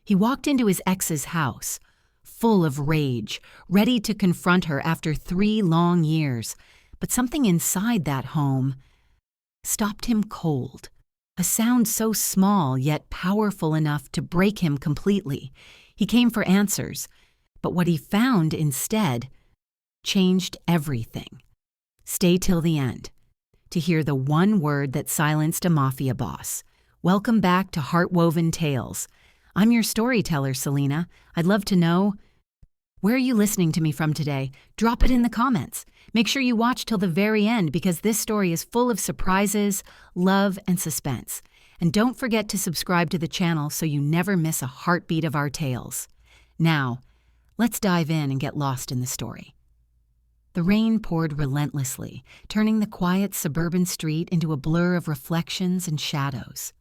He walked into his ex's house, full of rage, ready to confront her after 3 long years, but something inside that home stopped him cold. A sound so small yet powerful enough to break him completely. He came for answers, but what he found instead changed everything. Stay till the end to hear the one word that silenced a mafia boss. Welcome back to Heartwoven Tales. I'm your storyteller, Selena. I'd love to know, where are you listening to me from today? Drop it in the comments. Make sure you watch till the very end because this story is full of surprises, love, and suspense. And don't forget to subscribe to the channel so you never miss a heartbeat of our tales. Now, let's dive in and get lost in the story. The rain poured relentlessly, turning the quiet suburban street into a blur of reflections and shadows.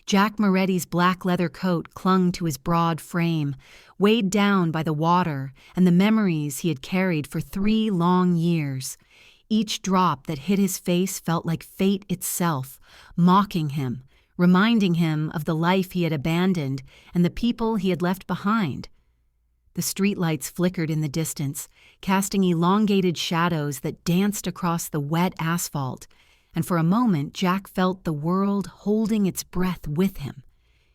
Jack Moretti's black leather coat clung to his broad frame, weighed down by the water and the memories he had carried for 3 long years. Each drop that hit his face felt like fate itself, mocking him, reminding him of the life he had abandoned and the people he had left behind. The streetlights flickered in the distance, casting elongated shadows that danced across the wet asphalt, and for a moment Jack felt the world holding its breath with him.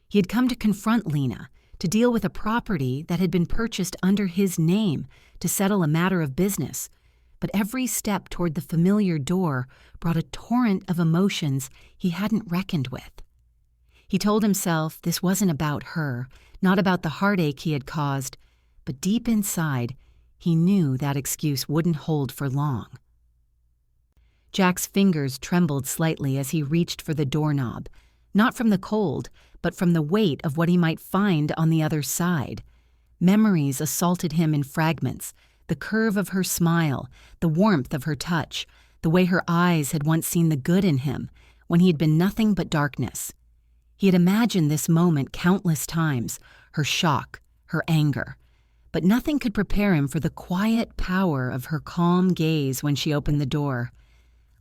He had come to confront Lena, to deal with a property that had been purchased under his name, to settle a matter of business. But every step toward the familiar door brought a torrent of emotions he hadn't reckoned with. He told himself this wasn't about her, not about the heartache he had caused, but deep inside, he knew that excuse wouldn't hold for long. Jack's fingers trembled slightly as he reached for the doorknob, not from the cold, but from the weight of what he might find on the other side. Memories assaulted him in fragments, the curve of her smile, the warmth of her touch, the way her eyes had once seen the good in him, when he had been nothing but darkness. He had imagined this moment countless times, her shock, her anger, but nothing could prepare him for the quiet power of her calm gaze when she opened the door.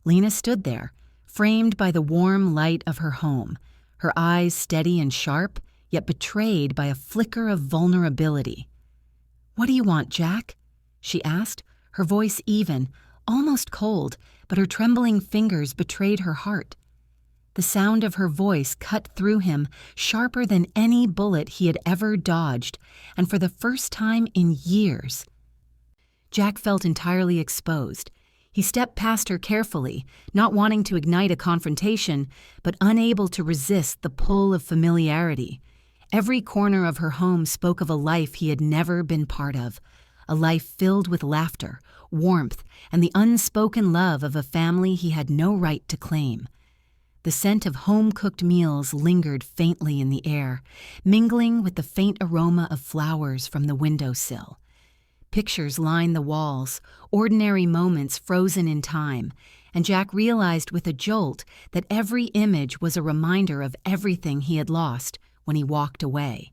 Lena stood there, framed by the warm light of her home, her eyes steady and sharp, yet betrayed by a flicker of vulnerability. "What do you want, Jack?" she asked, her voice even, almost cold, but her trembling fingers betrayed her heart. The sound of her voice cut through him, sharper than any bullet he had ever dodged, and for the first time in years, Jack felt entirely exposed. He stepped past her carefully, not wanting to ignite a confrontation, but unable to resist the pull of familiarity. Every corner of her home spoke of a life he had never been part of, a life filled with laughter, warmth, and the unspoken love of a family he had no right to claim. The scent of home-cooked meals lingered faintly in the air, mingling with the faint aroma of flowers from the windowsill. Pictures lined the walls, ordinary moments frozen in time, and Jack realized with a jolt that every image was a reminder of everything he had lost when he walked away.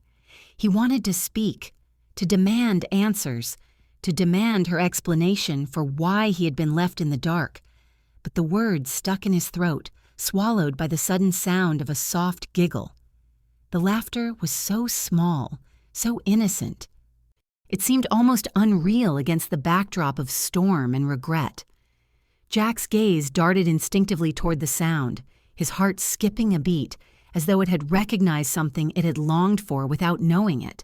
He wanted to speak, to demand answers, to demand her explanation for why he had been left in the dark, but the words stuck in his throat, swallowed by the sudden sound of a soft giggle. The laughter was so small, so innocent. It seemed almost unreal against the backdrop of storm and regret. Jack's gaze darted instinctively toward the sound, his heart skipping a beat, as though it had recognized something it had longed for without knowing it.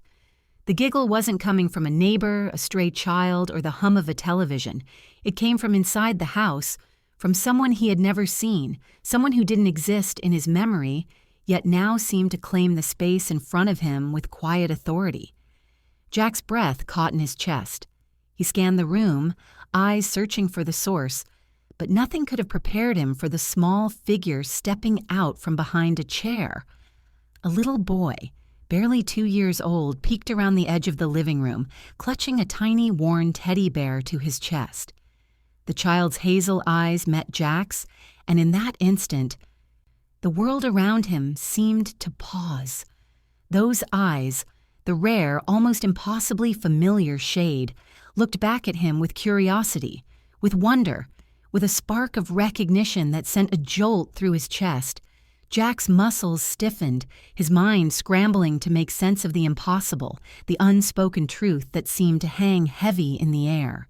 The giggle wasn't coming from a neighbor, a stray child, or the hum of a television. It came from inside the house, from someone he had never seen, someone who didn't exist in his memory, yet now seemed to claim the space in front of him with quiet authority. Jack's breath caught in his chest. He scanned the room, eyes searching for the source, but nothing could have prepared him for the small figure stepping out from behind a chair. A little boy, barely 2 years old, peeked around the edge of the living room, clutching a tiny worn teddy bear to his chest. The child's hazel eyes met Jack's, and in that instant, the world around him seemed to pause. Those eyes, the rare, almost impossibly familiar shade, looked back at him with curiosity, with wonder, with a spark of recognition that sent a jolt through his chest, Jack's muscles stiffened, his mind scrambling to make sense of the impossible, the unspoken truth that seemed to hang heavy in the air.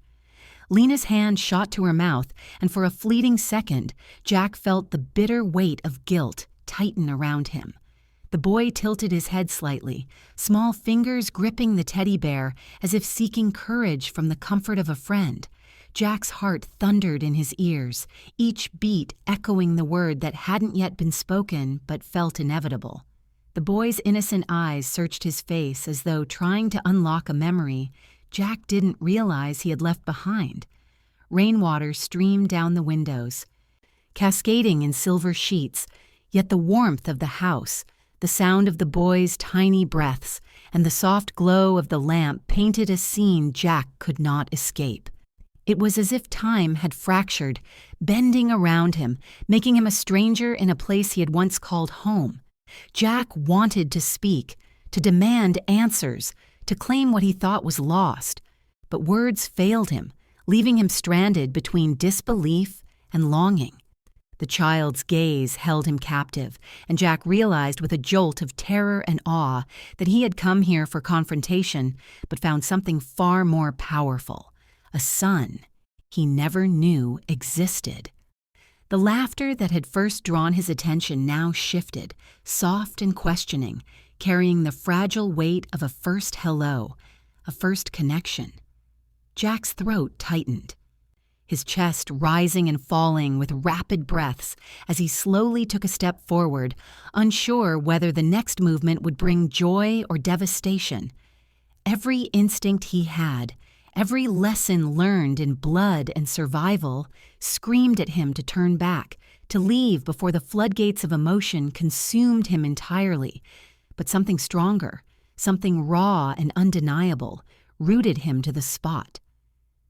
Lena's hand shot to her mouth, and for a fleeting second, Jack felt the bitter weight of guilt tighten around him. The boy tilted his head slightly, small fingers gripping the teddy bear as if seeking courage from the comfort of a friend. Jack's heart thundered in his ears, each beat echoing the word that hadn't yet been spoken but felt inevitable. The boy's innocent eyes searched his face as though trying to unlock a memory Jack didn't realize he had left behind. Rainwater streamed down the windows, cascading in silver sheets, yet the warmth of the house, the sound of the boy's tiny breaths, and the soft glow of the lamp painted a scene Jack could not escape. It was as if time had fractured, bending around him, making him a stranger in a place he had once called home. Jack wanted to speak, to demand answers, to claim what he thought was lost, but words failed him, leaving him stranded between disbelief and longing. The child's gaze held him captive, and Jack realized with a jolt of terror and awe that he had come here for confrontation, but found something far more powerful. A son he never knew existed. The laughter that had first drawn his attention now shifted, soft and questioning, carrying the fragile weight of a first hello, a first connection. Jack's throat tightened, his chest rising and falling with rapid breaths as he slowly took a step forward, unsure whether the next movement would bring joy or devastation. Every instinct he had, every lesson learned in blood and survival, screamed at him to turn back, to leave before the floodgates of emotion consumed him entirely. But something stronger, something raw and undeniable, rooted him to the spot.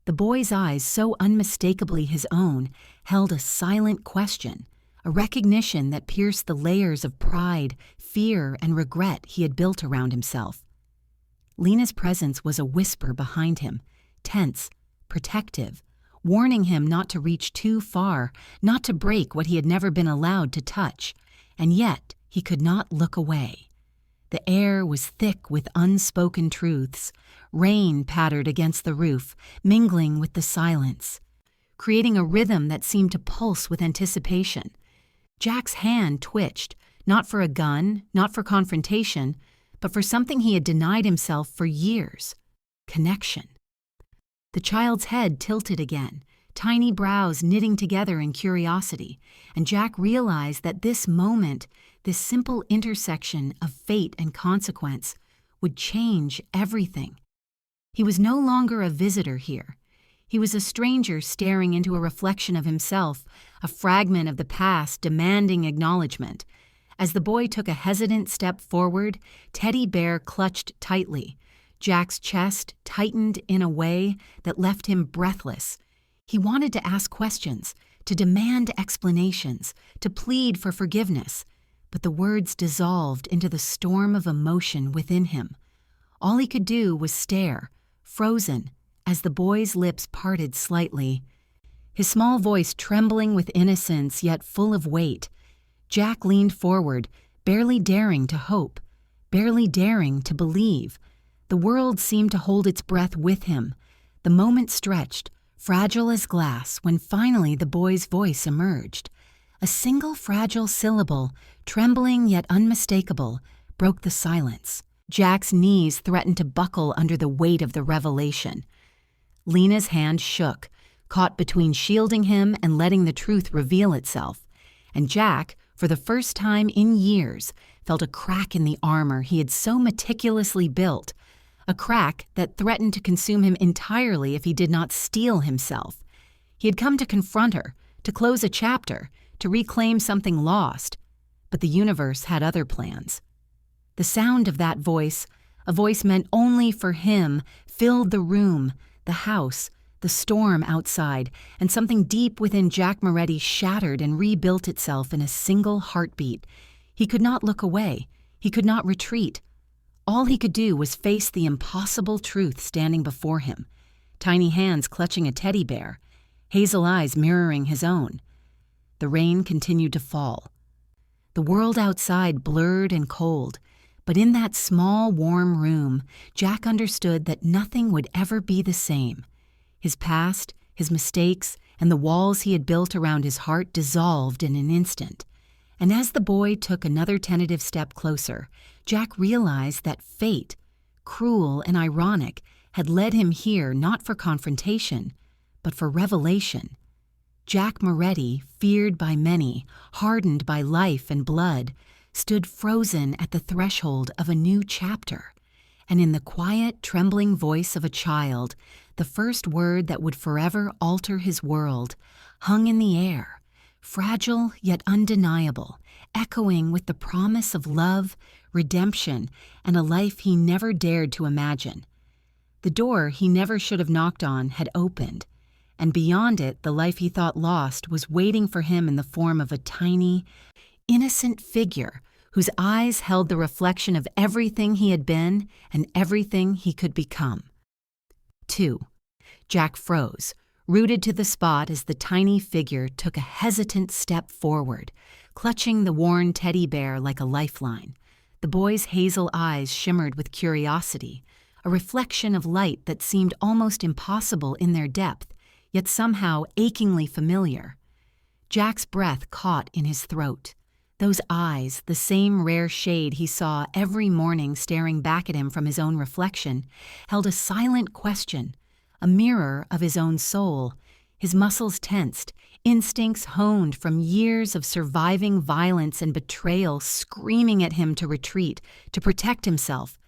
The boy's eyes, so unmistakably his own, held a silent question, a recognition that pierced the layers of pride, fear, and regret he had built around himself. Lena's presence was a whisper behind him, tense, protective, warning him not to reach too far, not to break what he had never been allowed to touch, and yet he could not look away. The air was thick with unspoken truths. Rain pattered against the roof, mingling with the silence, creating a rhythm that seemed to pulse with anticipation. Jack's hand twitched, not for a gun, not for confrontation, but for something he had denied himself for years: connection. The child's head tilted again, tiny brows knitting together in curiosity, and Jack realized that this moment, this simple intersection of fate and consequence, would change everything. He was no longer a visitor here. He was a stranger staring into a reflection of himself, a fragment of the past demanding acknowledgement. As the boy took a hesitant step forward, Teddy Bear clutched tightly. Jack's chest tightened in a way that left him breathless. He wanted to ask questions, to demand explanations, to plead for forgiveness, but the words dissolved into the storm of emotion within him. All he could do was stare, frozen, as the boy's lips parted slightly, his small voice trembling with innocence yet full of weight. Jack leaned forward, barely daring to hope, barely daring to believe. The world seemed to hold its breath with him. The moment stretched, fragile as glass, when finally the boy's voice emerged. A single fragile syllable, trembling yet unmistakable, broke the silence. Jack's knees threatened to buckle under the weight of the revelation. Lena's hand shook, caught between shielding him and letting the truth reveal itself. And Jack, for the first time in years, felt a crack in the armor he had so meticulously built, a crack that threatened to consume him entirely if he did not steel himself. He had come to confront her, to close a chapter, to reclaim something lost, but the universe had other plans. The sound of that voice, a voice meant only for him, filled the room, the house, the storm outside, and something deep within Jack Moretti shattered and rebuilt itself in a single heartbeat. He could not look away. He could not retreat. All he could do was face the impossible truth standing before him, tiny hands clutching a teddy bear, hazel eyes mirroring his own. The rain continued to fall. The world outside blurred and cold, but in that small, warm room, Jack understood that nothing would ever be the same. His past, his mistakes, and the walls he had built around his heart dissolved in an instant. And as the boy took another tentative step closer, Jack realized that fate, cruel and ironic, had led him here not for confrontation, but for revelation. Jack Moretti, feared by many, hardened by life and blood, stood frozen at the threshold of a new chapter. And in the quiet, trembling voice of a child, the first word that would forever alter his world hung in the air, fragile yet undeniable, echoing with the promise of love, redemption, and a life he never dared to imagine. The door he never should have knocked on had opened, and beyond it the life he thought lost was waiting for him in the form of a tiny, innocent figure whose eyes held the reflection of everything he had been and everything he could become. 2. Jack froze, rooted to the spot as the tiny figure took a hesitant step forward, clutching the worn teddy bear like a lifeline. The boy's hazel eyes shimmered with curiosity, a reflection of light that seemed almost impossible in their depth, yet somehow achingly familiar. Jack's breath caught in his throat. Those eyes, the same rare shade he saw every morning staring back at him from his own reflection, held a silent question, a mirror of his own soul. His muscles tensed, instincts honed from years of surviving violence and betrayal screaming at him to retreat, to protect himself.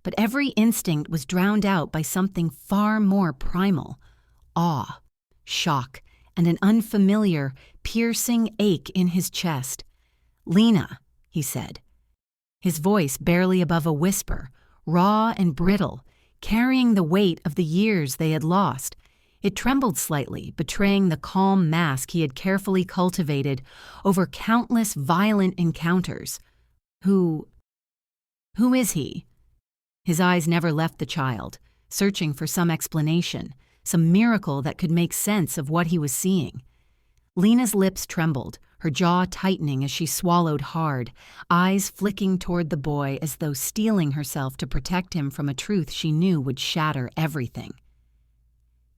But every instinct was drowned out by something far more primal: awe, shock, and an unfamiliar, piercing ache in his chest. "Lena," he said, his voice barely above a whisper, raw and brittle, carrying the weight of the years they had lost. It trembled slightly, betraying the calm mask he had carefully cultivated over countless violent encounters. Who is he?" His eyes never left the child, searching for some explanation, some miracle that could make sense of what he was seeing. Lena's lips trembled, her jaw tightening as she swallowed hard, eyes flicking toward the boy as though steeling herself to protect him from a truth she knew would shatter everything.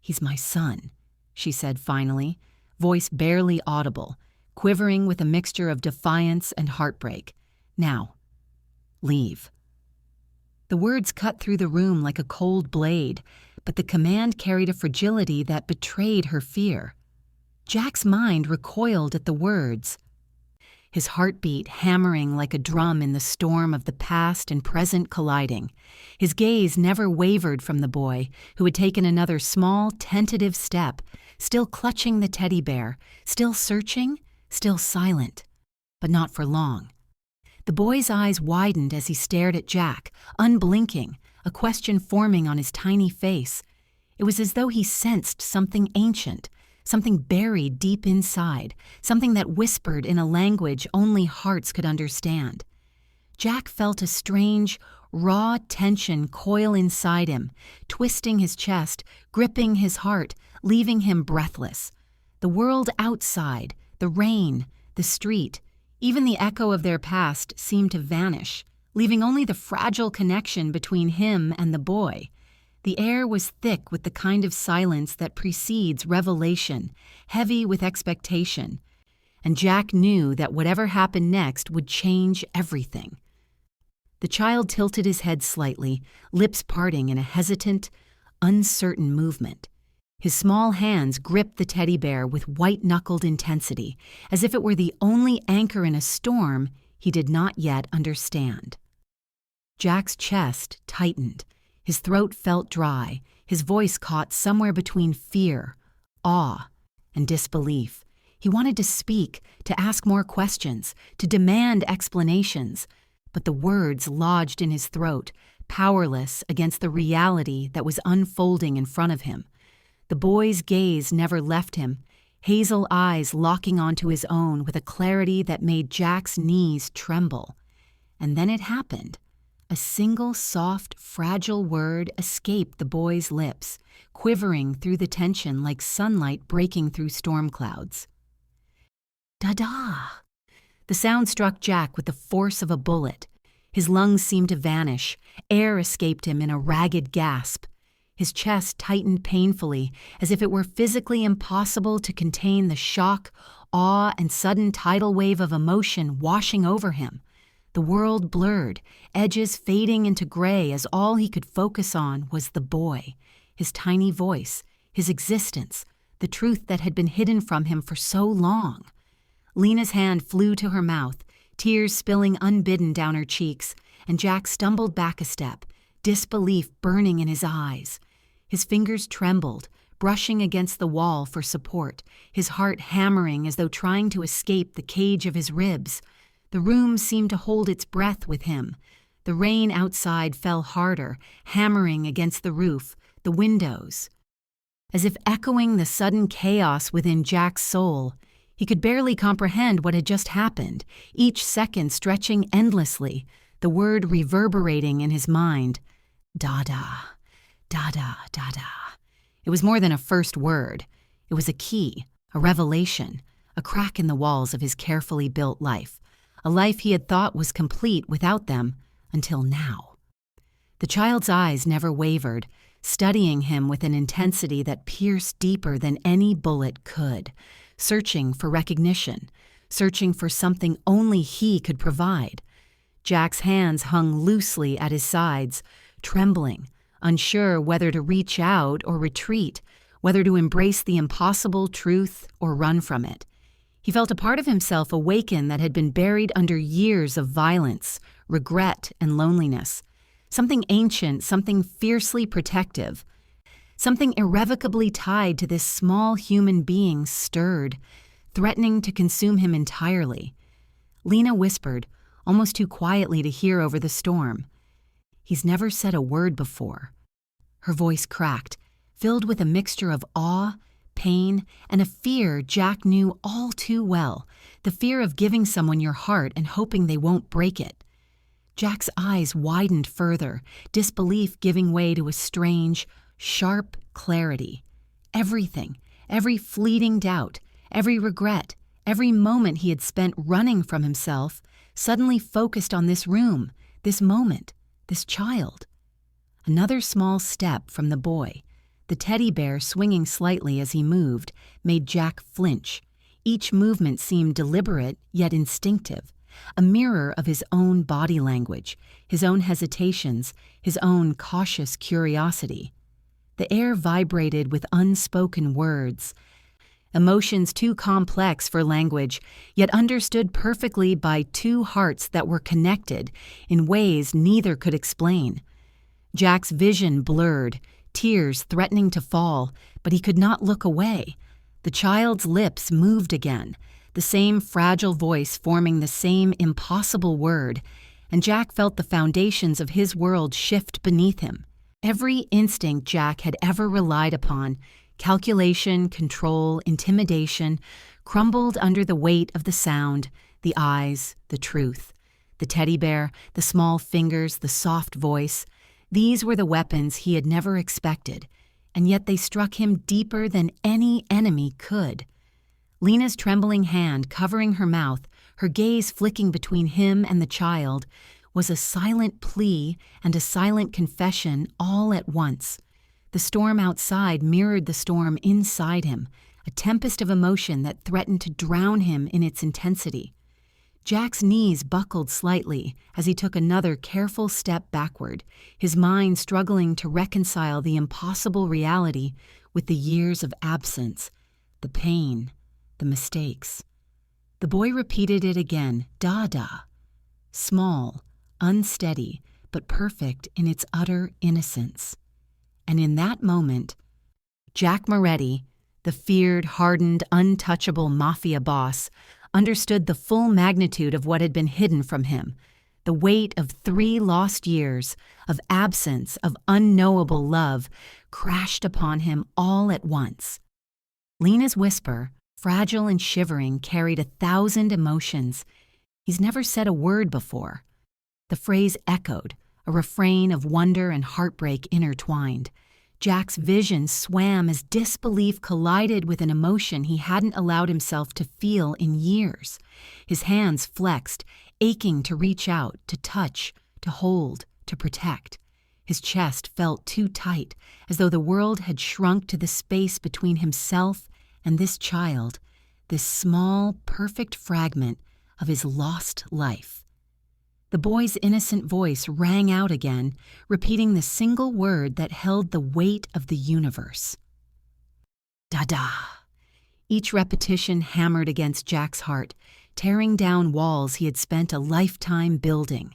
"He's my son," she said finally, voice barely audible, quivering with a mixture of defiance and heartbreak. "Now, leave." The words cut through the room like a cold blade, but the command carried a fragility that betrayed her fear. Jack's mind recoiled at the words, his heartbeat hammering like a drum in the storm of the past and present colliding. His gaze never wavered from the boy, who had taken another small, tentative step, still clutching the teddy bear, still searching, still silent. But not for long. The boy's eyes widened as he stared at Jack, unblinking, a question forming on his tiny face. It was as though he sensed something ancient, something buried deep inside, something that whispered in a language only hearts could understand. Jack felt a strange, raw tension coil inside him, twisting his chest, gripping his heart, leaving him breathless. The world outside, the rain, the street, even the echo of their past seemed to vanish, leaving only the fragile connection between him and the boy. The air was thick with the kind of silence that precedes revelation, heavy with expectation, and Jack knew that whatever happened next would change everything. The child tilted his head slightly, lips parting in a hesitant, uncertain movement. His small hands gripped the teddy bear with white-knuckled intensity, as if it were the only anchor in a storm he did not yet understand. Jack's chest tightened. His throat felt dry, his voice caught somewhere between fear, awe, and disbelief. He wanted to speak, to ask more questions, to demand explanations, but the words lodged in his throat, powerless against the reality that was unfolding in front of him. The boy's gaze never left him, hazel eyes locking onto his own with a clarity that made Jack's knees tremble. And then it happened. A single soft, fragile word escaped the boy's lips, quivering through the tension like sunlight breaking through storm clouds. "Dada!" The sound struck Jack with the force of a bullet. His lungs seemed to vanish. Air escaped him in a ragged gasp. His chest tightened painfully, as if it were physically impossible to contain the shock, awe, and sudden tidal wave of emotion washing over him. The world blurred, edges fading into gray as all he could focus on was the boy, his tiny voice, his existence, the truth that had been hidden from him for so long. Lena's hand flew to her mouth, tears spilling unbidden down her cheeks, and Jack stumbled back a step, disbelief burning in his eyes. His fingers trembled, brushing against the wall for support, his heart hammering as though trying to escape the cage of his ribs. The room seemed to hold its breath with him. The rain outside fell harder, hammering against the roof, the windows. As if echoing the sudden chaos within Jack's soul, he could barely comprehend what had just happened, each second stretching endlessly, the word reverberating in his mind. Dada, Dada, Dada. It was more than a first word. It was a key, a revelation, a crack in the walls of his carefully built life, a life he had thought was complete without them until now. The child's eyes never wavered, studying him with an intensity that pierced deeper than any bullet could, searching for recognition, searching for something only he could provide. Jack's hands hung loosely at his sides, trembling, unsure whether to reach out or retreat, whether to embrace the impossible truth or run from it. He felt a part of himself awaken that had been buried under years of violence, regret, and loneliness. Something ancient, something fiercely protective, something irrevocably tied to this small human being stirred, threatening to consume him entirely. Lena whispered, almost too quietly to hear over the storm, "He's never said a word before." Her voice cracked, filled with a mixture of awe, pain, and a fear Jack knew all too well, the fear of giving someone your heart and hoping they won't break it. Jack's eyes widened further, disbelief giving way to a strange, sharp clarity. Everything, every fleeting doubt, every regret, every moment he had spent running from himself, suddenly focused on this room, this moment, this child. Another small step from the boy, the teddy bear swinging slightly as he moved, made Jack flinch. Each movement seemed deliberate yet instinctive, a mirror of his own body language, his own hesitations, his own cautious curiosity. The air vibrated with unspoken words, emotions too complex for language, yet understood perfectly by two hearts that were connected in ways neither could explain. Jack's vision blurred, tears threatening to fall, but he could not look away. The child's lips moved again, the same fragile voice forming the same impossible word, and Jack felt the foundations of his world shift beneath him. Every instinct Jack had ever relied upon, calculation, control, intimidation, crumbled under the weight of the sound, the eyes, the truth. The teddy bear, the small fingers, the soft voice. These were the weapons he had never expected, and yet they struck him deeper than any enemy could. Lena's trembling hand covering her mouth, her gaze flicking between him and the child, was a silent plea and a silent confession all at once. The storm outside mirrored the storm inside him, a tempest of emotion that threatened to drown him in its intensity. Jack's knees buckled slightly as he took another careful step backward, his mind struggling to reconcile the impossible reality with the years of absence, the pain, the mistakes. The boy repeated it again, Dada. Small, unsteady, but perfect in its utter innocence. And in that moment, Jack Moretti, the feared, hardened, untouchable Mafia boss, understood the full magnitude of what had been hidden from him, the weight of 3 lost years, of absence, of unknowable love, crashed upon him all at once. Lena's whisper, fragile and shivering, carried 1,000 emotions. He's never said a word before. The phrase echoed, a refrain of wonder and heartbreak intertwined. Jack's vision swam as disbelief collided with an emotion he hadn't allowed himself to feel in years. His hands flexed, aching to reach out, to touch, to hold, to protect. His chest felt too tight, as though the world had shrunk to the space between himself and this child, this small, perfect fragment of his lost life. The boy's innocent voice rang out again, repeating the single word that held the weight of the universe. Dada. Each repetition hammered against Jack's heart, tearing down walls he had spent a lifetime building.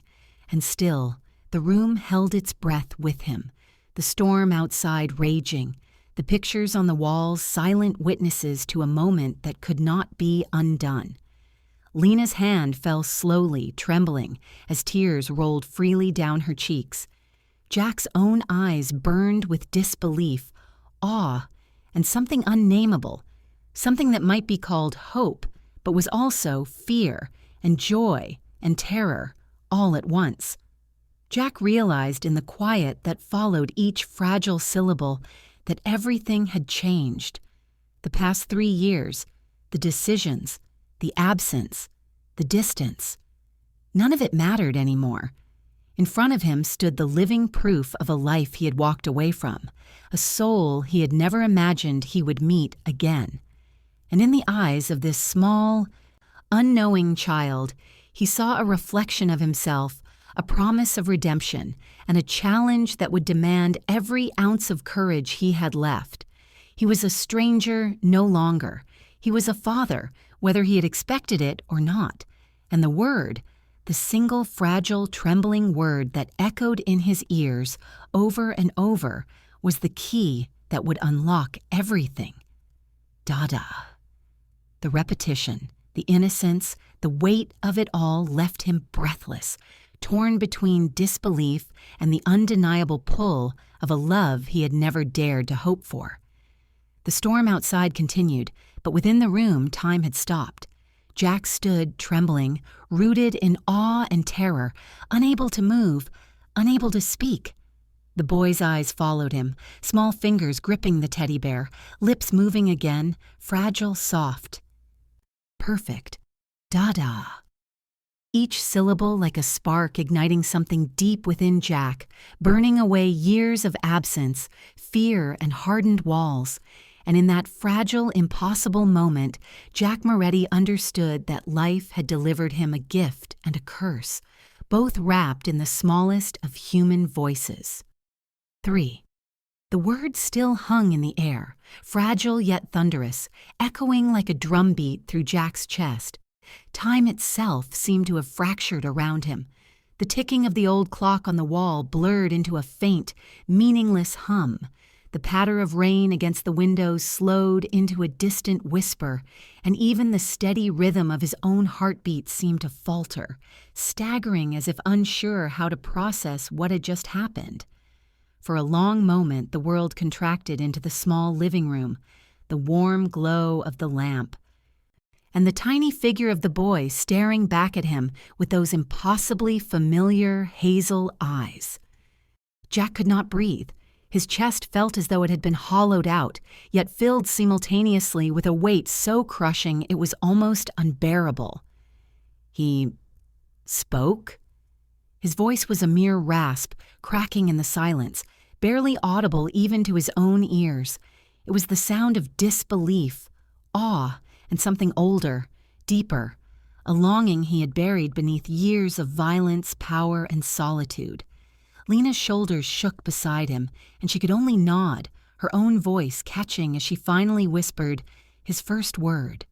And still, the room held its breath with him, the storm outside raging, the pictures on the walls silent witnesses to a moment that could not be undone. Lena's hand fell slowly, trembling, as tears rolled freely down her cheeks. Jack's own eyes burned with disbelief, awe, and something unnameable, something that might be called hope, but was also fear and joy and terror, all at once. Jack realized in the quiet that followed each fragile syllable that everything had changed. The past 3 years, the decisions, the absence, the distance. None of it mattered anymore. In front of him stood the living proof of a life he had walked away from, a soul he had never imagined he would meet again. And in the eyes of this small, unknowing child, he saw a reflection of himself, a promise of redemption, and a challenge that would demand every ounce of courage he had left. He was a stranger no longer. He was a father, whether he had expected it or not. And the word, the single fragile, trembling word that echoed in his ears over and over, was the key that would unlock everything. Dada. The repetition, the innocence, the weight of it all left him breathless, torn between disbelief and the undeniable pull of a love he had never dared to hope for. The storm outside continued, but within the room time had stopped. Jack stood, trembling, rooted in awe and terror, unable to move, unable to speak. The boy's eyes followed him, small fingers gripping the teddy bear, lips moving again, fragile, soft. Perfect. Dada. Each syllable like a spark igniting something deep within Jack, burning away years of absence, fear, and hardened walls. And in that fragile, impossible moment, Jack Moretti understood that life had delivered him a gift and a curse, both wrapped in the smallest of human voices. 3. The word still hung in the air, fragile yet thunderous, echoing like a drumbeat through Jack's chest. Time itself seemed to have fractured around him. The ticking of the old clock on the wall blurred into a faint, meaningless hum. The patter of rain against the windows slowed into a distant whisper, and even the steady rhythm of his own heartbeat seemed to falter, staggering as if unsure how to process what had just happened. For a long moment, the world contracted into the small living room, the warm glow of the lamp, and the tiny figure of the boy staring back at him with those impossibly familiar hazel eyes. Jack could not breathe. His chest felt as though it had been hollowed out, yet filled simultaneously with a weight so crushing it was almost unbearable. He spoke? His voice was a mere rasp, cracking in the silence, barely audible even to his own ears. It was the sound of disbelief, awe, and something older, deeper, a longing he had buried beneath years of violence, power, and solitude. Lena's shoulders shook beside him, and she could only nod, her own voice catching as she finally whispered his first word.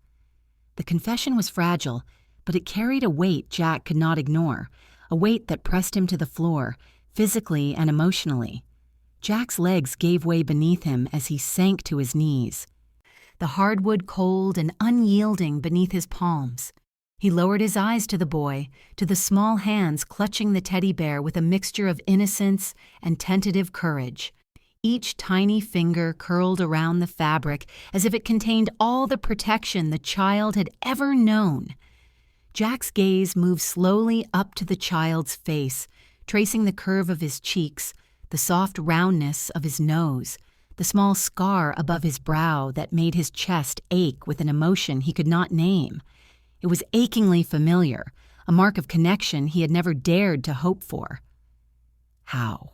The confession was fragile, but it carried a weight Jack could not ignore, a weight that pressed him to the floor, physically and emotionally. Jack's legs gave way beneath him as he sank to his knees, the hardwood cold and unyielding beneath his palms. He lowered his eyes to the boy, to the small hands clutching the teddy bear with a mixture of innocence and tentative courage. Each tiny finger curled around the fabric as if it contained all the protection the child had ever known. Jack's gaze moved slowly up to the child's face, tracing the curve of his cheeks, the soft roundness of his nose, the small scar above his brow that made his chest ache with an emotion he could not name. It was achingly familiar, a mark of connection he had never dared to hope for. How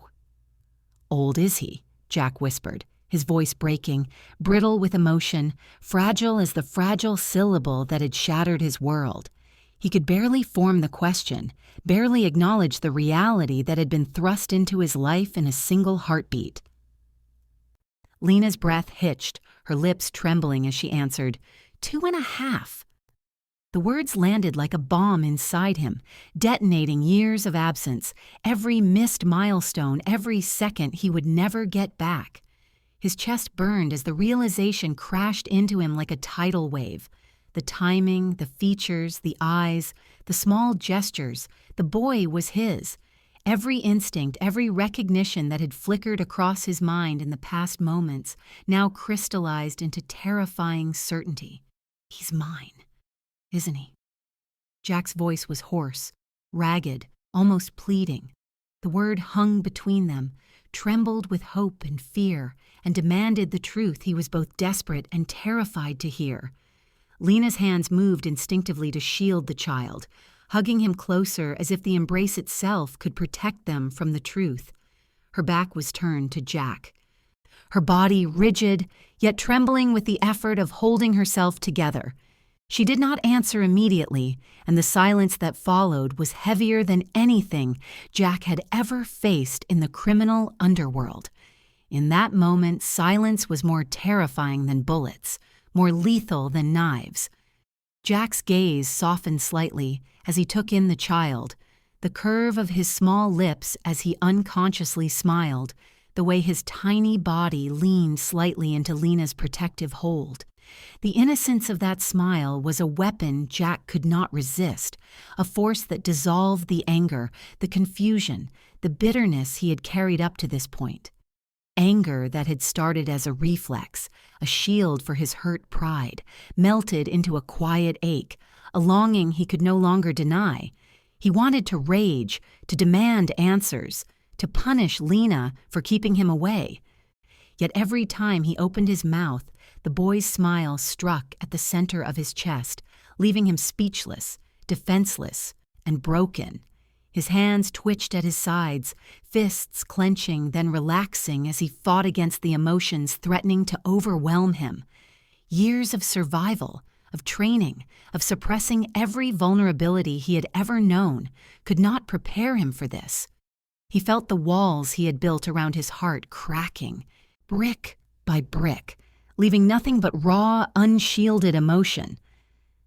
old is he? Jack whispered, his voice breaking, brittle with emotion, fragile as the fragile syllable that had shattered his world. He could barely form the question, barely acknowledge the reality that had been thrust into his life in a single heartbeat. Lena's breath hitched, her lips trembling as she answered, 2.5. The words landed like a bomb inside him, detonating years of absence, every missed milestone, every second he would never get back. His chest burned as the realization crashed into him like a tidal wave. The timing, the features, the eyes, the small gestures, the boy was his. Every instinct, every recognition that had flickered across his mind in the past moments now crystallized into terrifying certainty. He's mine, isn't he? Jack's voice was hoarse, ragged, almost pleading. The word hung between them, trembled with hope and fear, and demanded the truth he was both desperate and terrified to hear. Lena's hands moved instinctively to shield the child, hugging him closer as if the embrace itself could protect them from the truth. Her back was turned to Jack, her body rigid, yet trembling with the effort of holding herself together. She did not answer immediately, and the silence that followed was heavier than anything Jack had ever faced in the criminal underworld. In that moment, silence was more terrifying than bullets, more lethal than knives. Jack's gaze softened slightly as he took in the child, the curve of his small lips as he unconsciously smiled, the way his tiny body leaned slightly into Lena's protective hold. The innocence of that smile was a weapon Jack could not resist, a force that dissolved the anger, the confusion, the bitterness he had carried up to this point. Anger that had started as a reflex, a shield for his hurt pride, melted into a quiet ache, a longing he could no longer deny. He wanted to rage, to demand answers, to punish Lena for keeping him away. Yet every time he opened his mouth, the boy's smile struck at the center of his chest, leaving him speechless, defenseless, and broken. His hands twitched at his sides, fists clenching, then relaxing as he fought against the emotions threatening to overwhelm him. Years of survival, of training, of suppressing every vulnerability he had ever known could not prepare him for this. He felt the walls he had built around his heart cracking, brick by brick, leaving nothing but raw, unshielded emotion.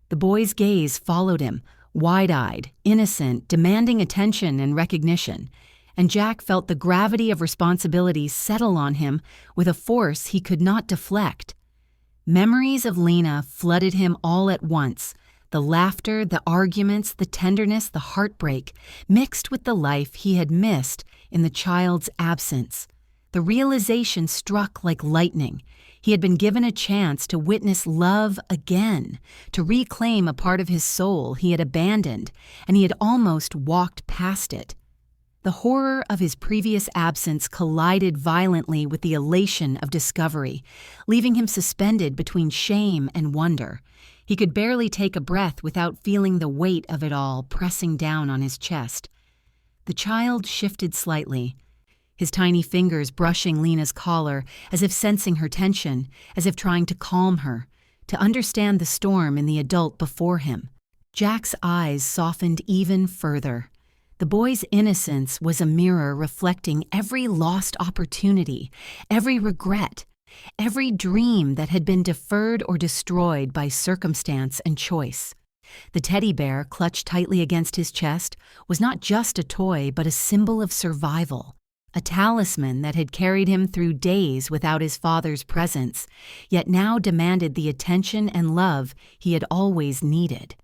The boy's gaze followed him, wide-eyed, innocent, demanding attention and recognition, and Jack felt the gravity of responsibility settle on him with a force he could not deflect. Memories of Lena flooded him all at once, the laughter, the arguments, the tenderness, the heartbreak, mixed with the life he had missed in the child's absence. The realization struck like lightning. He had been given a chance to witness love again, to reclaim a part of his soul he had abandoned, and he had almost walked past it. The horror of his previous absence collided violently with the elation of discovery, leaving him suspended between shame and wonder. He could barely take a breath without feeling the weight of it all pressing down on his chest. The child shifted slightly, his tiny fingers brushing Lena's collar as if sensing her tension, as if trying to calm her, to understand the storm in the adult before him. Jack's eyes softened even further. The boy's innocence was a mirror reflecting every lost opportunity, every regret, every dream that had been deferred or destroyed by circumstance and choice. The teddy bear, clutched tightly against his chest, was not just a toy but a symbol of survival, a talisman that had carried him through days without his father's presence, yet now demanded the attention and love he had always needed.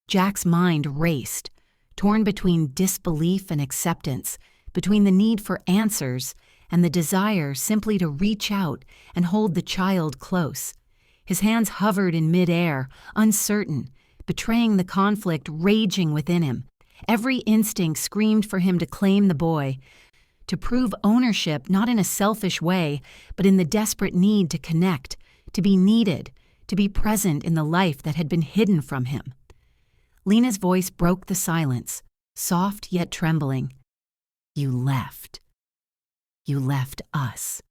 Jack's mind raced, torn between disbelief and acceptance, between the need for answers and the desire simply to reach out and hold the child close. His hands hovered in midair, uncertain, betraying the conflict raging within him. Every instinct screamed for him to claim the boy, to prove ownership not in a selfish way, but in the desperate need to connect, to be needed, to be present in the life that had been hidden from him. Lena's voice broke the silence, soft yet trembling. "You left. You left us."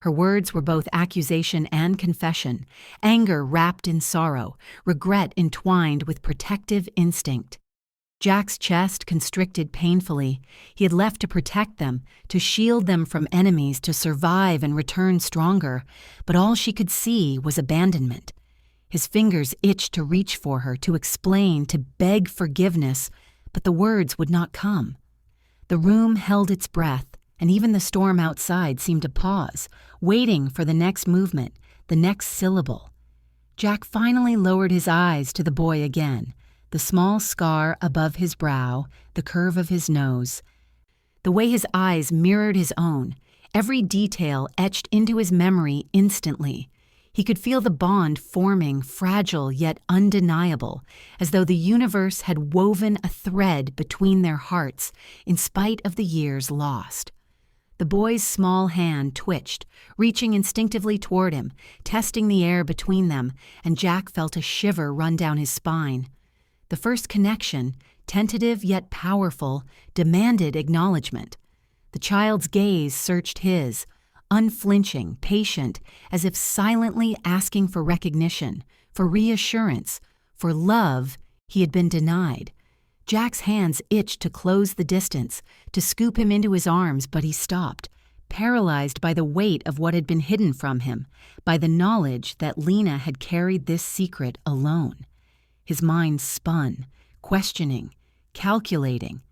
Her words were both accusation and confession, anger wrapped in sorrow, regret entwined with protective instinct. Jack's chest constricted painfully. He had left to protect them, to shield them from enemies, to survive and return stronger, but all she could see was abandonment. His fingers itched to reach for her, to explain, to beg forgiveness, but the words would not come. The room held its breath, and even the storm outside seemed to pause, waiting for the next movement, the next syllable. Jack finally lowered his eyes to the boy again, the small scar above his brow, the curve of his nose. The way his eyes mirrored his own, every detail etched into his memory instantly. He could feel the bond forming, fragile yet undeniable, as though the universe had woven a thread between their hearts in spite of the years lost. The boy's small hand twitched, reaching instinctively toward him, testing the air between them, and Jack felt a shiver run down his spine. The first connection, tentative yet powerful, demanded acknowledgement. The child's gaze searched his, unflinching, patient, as if silently asking for recognition, for reassurance, for love he had been denied. Jack's hands itched to close the distance, to scoop him into his arms, but he stopped, paralyzed by the weight of what had been hidden from him, by the knowledge that Lena had carried this secret alone. His mind spun, questioning, calculating,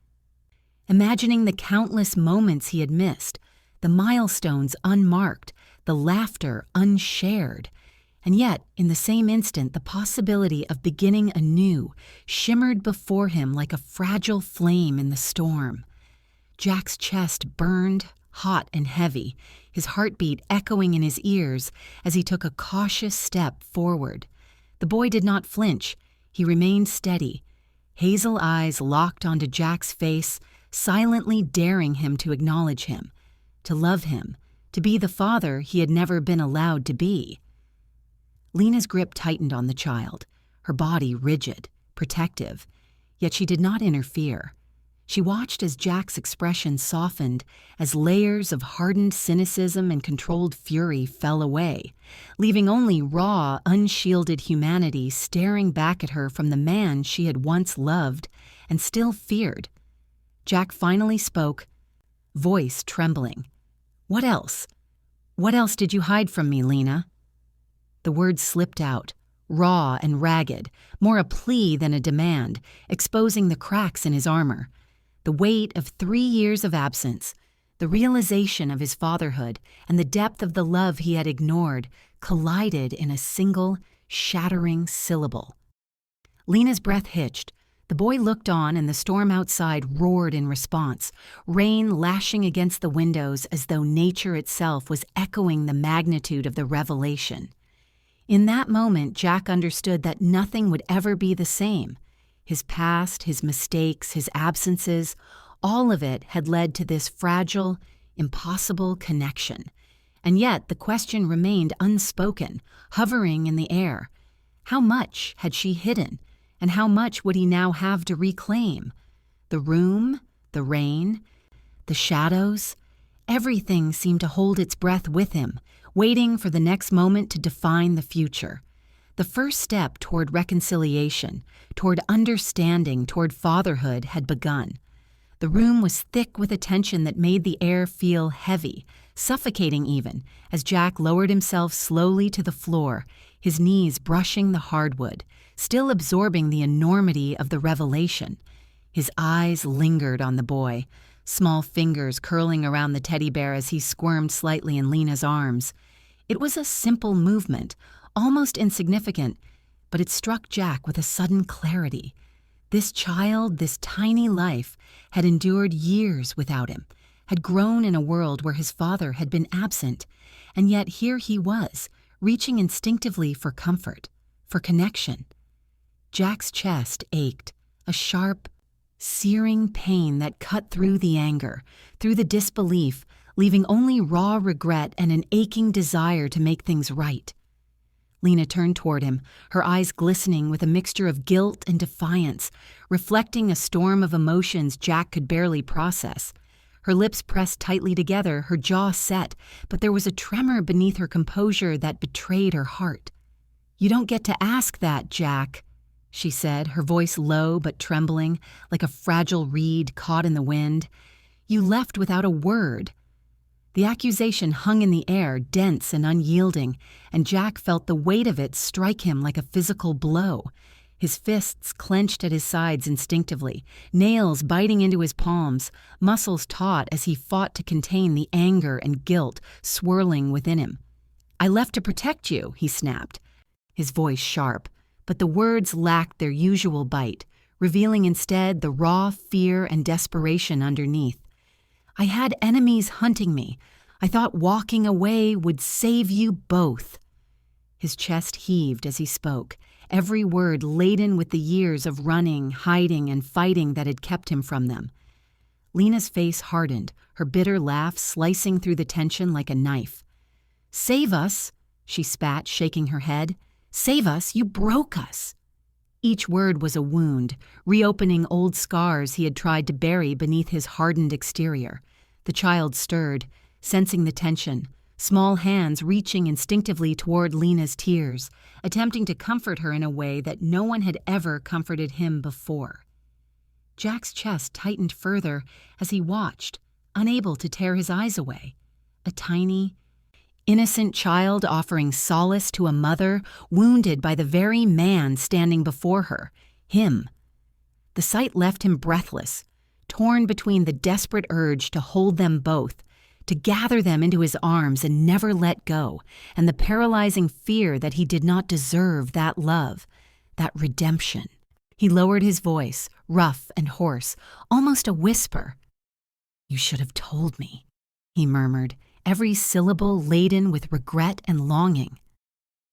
imagining the countless moments he had missed, the milestones unmarked, the laughter unshared. And yet, in the same instant, the possibility of beginning anew shimmered before him like a fragile flame in the storm. Jack's chest burned, hot and heavy, his heartbeat echoing in his ears as he took a cautious step forward. The boy did not flinch. He remained steady, hazel eyes locked onto Jack's face, silently daring him to acknowledge him, to love him, to be the father he had never been allowed to be. Lena's grip tightened on the child, her body rigid, protective, yet she did not interfere. She watched as Jack's expression softened, as layers of hardened cynicism and controlled fury fell away, leaving only raw, unshielded humanity staring back at her from the man she had once loved and still feared. Jack finally spoke, voice trembling. "What else? What else did you hide from me, Lena?" The words slipped out, raw and ragged, more a plea than a demand, exposing the cracks in his armor. The weight of 3 years of absence, the realization of his fatherhood, and the depth of the love he had ignored collided in a single, shattering syllable. Lena's breath hitched. The boy looked on, and the storm outside roared in response, rain lashing against the windows as though nature itself was echoing the magnitude of the revelation. In that moment, Jack understood that nothing would ever be the same. His past, his mistakes, his absences, all of it had led to this fragile, impossible connection. And yet the question remained unspoken, hovering in the air. How much had she hidden, and how much would he now have to reclaim? The room, the rain, the shadows, everything seemed to hold its breath with him, waiting for the next moment to define the future. The first step toward reconciliation, toward understanding, toward fatherhood had begun. The room was thick with a tension that made the air feel heavy, suffocating even, as Jack lowered himself slowly to the floor, his knees brushing the hardwood, still absorbing the enormity of the revelation. His eyes lingered on the boy, small fingers curling around the teddy bear as he squirmed slightly in Lena's arms. It was a simple movement, almost insignificant, but it struck Jack with a sudden clarity. This child, this tiny life, had endured years without him, had grown in a world where his father had been absent, and yet here he was, reaching instinctively for comfort, for connection. Jack's chest ached, a sharp, searing pain that cut through the anger, through the disbelief, leaving only raw regret and an aching desire to make things right. Lena turned toward him, her eyes glistening with a mixture of guilt and defiance, reflecting a storm of emotions Jack could barely process. Her lips pressed tightly together, her jaw set, but there was a tremor beneath her composure that betrayed her heart. "You don't get to ask that, Jack," she said, her voice low but trembling, like a fragile reed caught in the wind. "You left without a word." The accusation hung in the air, dense and unyielding, and Jack felt the weight of it strike him like a physical blow. His fists clenched at his sides instinctively, nails biting into his palms, muscles taut as he fought to contain the anger and guilt swirling within him. "I left to protect you," he snapped, his voice sharp, but the words lacked their usual bite, revealing instead the raw fear and desperation underneath. "I had enemies hunting me. I thought walking away would save you both." His chest heaved as he spoke, every word laden with the years of running, hiding, and fighting that had kept him from them. Lena's face hardened, her bitter laugh slicing through the tension like a knife. "Save us," she spat, shaking her head. "Save us, you broke us." Each word was a wound, reopening old scars he had tried to bury beneath his hardened exterior. The child stirred, sensing the tension, small hands reaching instinctively toward Lena's tears, attempting to comfort her in a way that no one had ever comforted him before. Jack's chest tightened further as he watched, unable to tear his eyes away. A tiny, innocent child offering solace to a mother wounded by the very man standing before her, him. The sight left him breathless, torn between the desperate urge to hold them both, to gather them into his arms and never let go, and the paralyzing fear that he did not deserve that love, that redemption. He lowered his voice, rough and hoarse, almost a whisper. "You should have told me," he murmured, every syllable laden with regret and longing.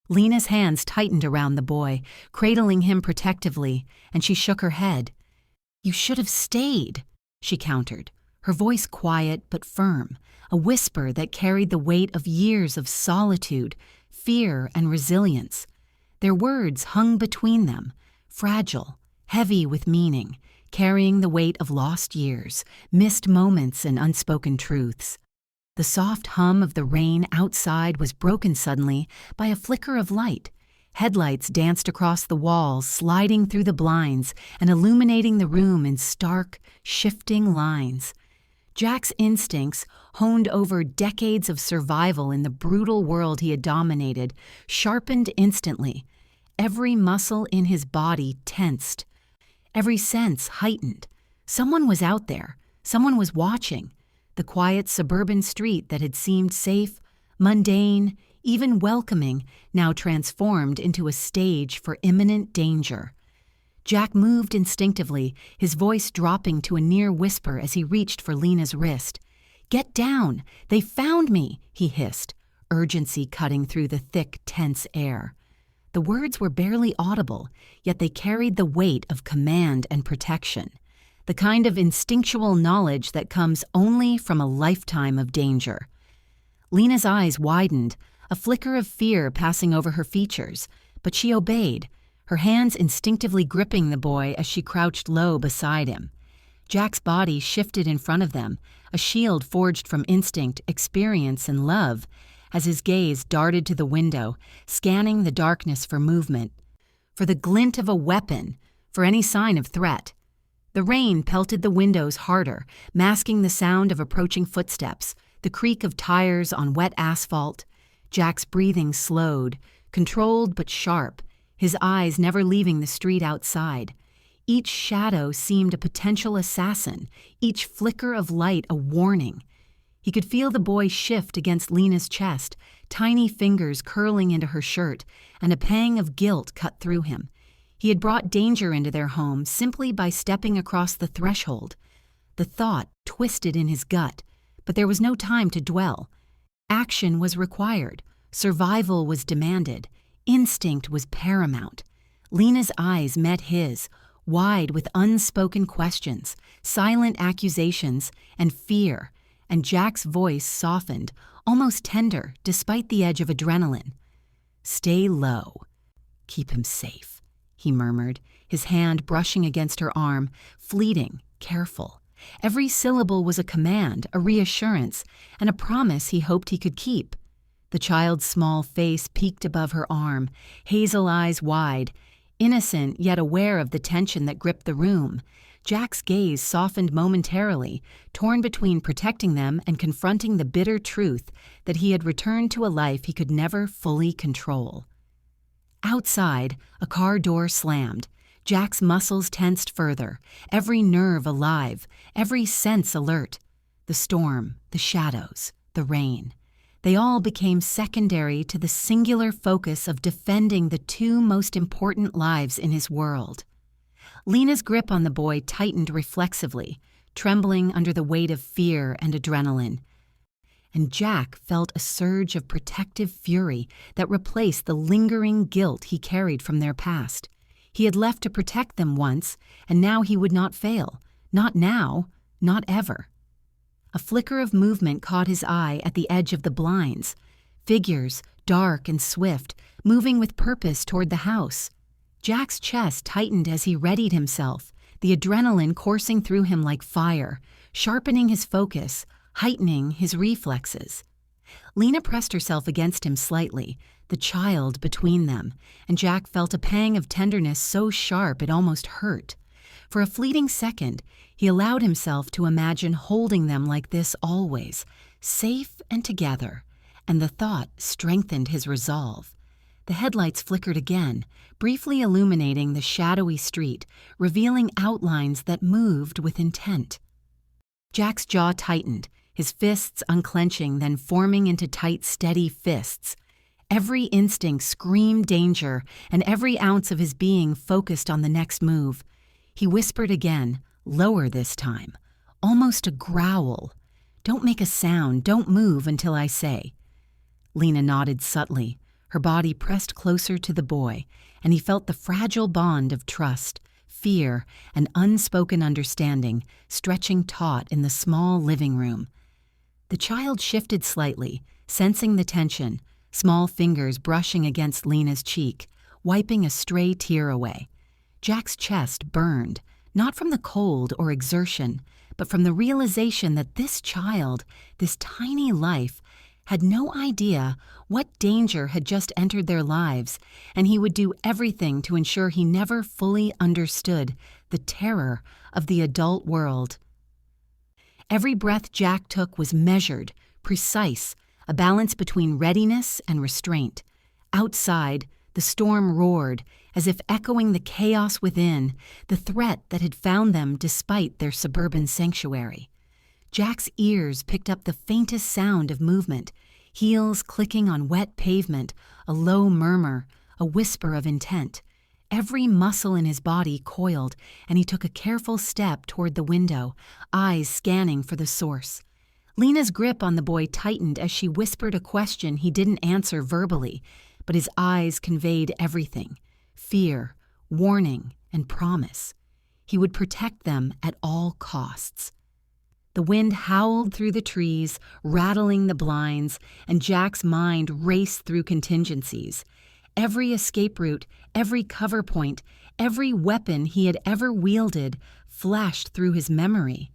Lena's hands tightened around the boy, cradling him protectively, and she shook her head. "You should have stayed," she countered, her voice quiet but firm, a whisper that carried the weight of years of solitude, fear, and resilience. Their words hung between them, fragile, heavy with meaning, carrying the weight of lost years, missed moments, and unspoken truths. The soft hum of the rain outside was broken suddenly by a flicker of light. Headlights danced across the walls, sliding through the blinds and illuminating the room in stark, shifting lines. Jack's instincts, honed over decades of survival in the brutal world he had dominated, sharpened instantly. Every muscle in his body tensed. Every sense heightened. Someone was out there. Someone was watching. The quiet suburban street that had seemed safe, mundane, even welcoming, now transformed into a stage for imminent danger. Jack moved instinctively, his voice dropping to a near whisper as he reached for Lena's wrist. "Get down! They found me!" he hissed, urgency cutting through the thick, tense air. The words were barely audible, yet they carried the weight of command and protection, the kind of instinctual knowledge that comes only from a lifetime of danger. Lena's eyes widened, a flicker of fear passing over her features, but she obeyed, her hands instinctively gripping the boy as she crouched low beside him. Jack's body shifted in front of them, a shield forged from instinct, experience, and love, as his gaze darted to the window, scanning the darkness for movement, for the glint of a weapon, for any sign of threat. The rain pelted the windows harder, masking the sound of approaching footsteps, the creak of tires on wet asphalt. Jack's breathing slowed, controlled but sharp, his eyes never leaving the street outside. Each shadow seemed a potential assassin, each flicker of light a warning. He could feel the boy shift against Lena's chest, tiny fingers curling into her shirt, and a pang of guilt cut through him. He had brought danger into their home simply by stepping across the threshold. The thought twisted in his gut, but there was no time to dwell. Action was required. Survival was demanded. Instinct was paramount. Lena's eyes met his, wide with unspoken questions, silent accusations, and fear, and Jack's voice softened, almost tender, despite the edge of adrenaline. "Stay low. Keep him safe," he murmured, his hand brushing against her arm, fleeting, careful. Every syllable was a command, a reassurance, and a promise he hoped he could keep. The child's small face peeked above her arm, hazel eyes wide, innocent yet aware of the tension that gripped the room. Jack's gaze softened momentarily, torn between protecting them and confronting the bitter truth that he had returned to a life he could never fully control. Outside, a car door slammed. Jack's muscles tensed further, every nerve alive, every sense alert. The storm, the shadows, the rain. They all became secondary to the singular focus of defending the two most important lives in his world. Lena's grip on the boy tightened reflexively, trembling under the weight of fear and adrenaline. And Jack felt a surge of protective fury that replaced the lingering guilt he carried from their past. He had left to protect them once, and now he would not fail. Not now, not ever. A flicker of movement caught his eye at the edge of the blinds. Figures, dark and swift, moving with purpose toward the house. Jack's chest tightened as he readied himself, the adrenaline coursing through him like fire, sharpening his focus, heightening his reflexes. Lena pressed herself against him slightly, the child between them, and Jack felt a pang of tenderness so sharp it almost hurt. For a fleeting second, he allowed himself to imagine holding them like this always, safe and together, and the thought strengthened his resolve. The headlights flickered again, briefly illuminating the shadowy street, revealing outlines that moved with intent. Jack's jaw tightened, his fists unclenching, then forming into tight, steady fists. Every instinct screamed danger, and every ounce of his being focused on the next move. He whispered again, lower this time, almost a growl. "Don't make a sound, don't move until I say." Lena nodded subtly, her body pressed closer to the boy, and he felt the fragile bond of trust, fear, and unspoken understanding stretching taut in the small living room. The child shifted slightly, sensing the tension, small fingers brushing against Lena's cheek, wiping a stray tear away. Jack's chest burned, not from the cold or exertion, but from the realization that this child, this tiny life, had no idea what danger had just entered their lives, and he would do everything to ensure he never fully understood the terror of the adult world. Every breath Jack took was measured, precise, a balance between readiness and restraint. Outside, the storm roared, as if echoing the chaos within, the threat that had found them despite their suburban sanctuary. Jack's ears picked up the faintest sound of movement, heels clicking on wet pavement, a low murmur, a whisper of intent. Every muscle in his body coiled, and he took a careful step toward the window, eyes scanning for the source. Lena's grip on the boy tightened as she whispered a question he didn't answer verbally, but his eyes conveyed everything: fear, warning, and promise. He would protect them at all costs. The wind howled through the trees, rattling the blinds, and Jack's mind raced through contingencies. Every escape route, every cover point, every weapon he had ever wielded flashed through his memory.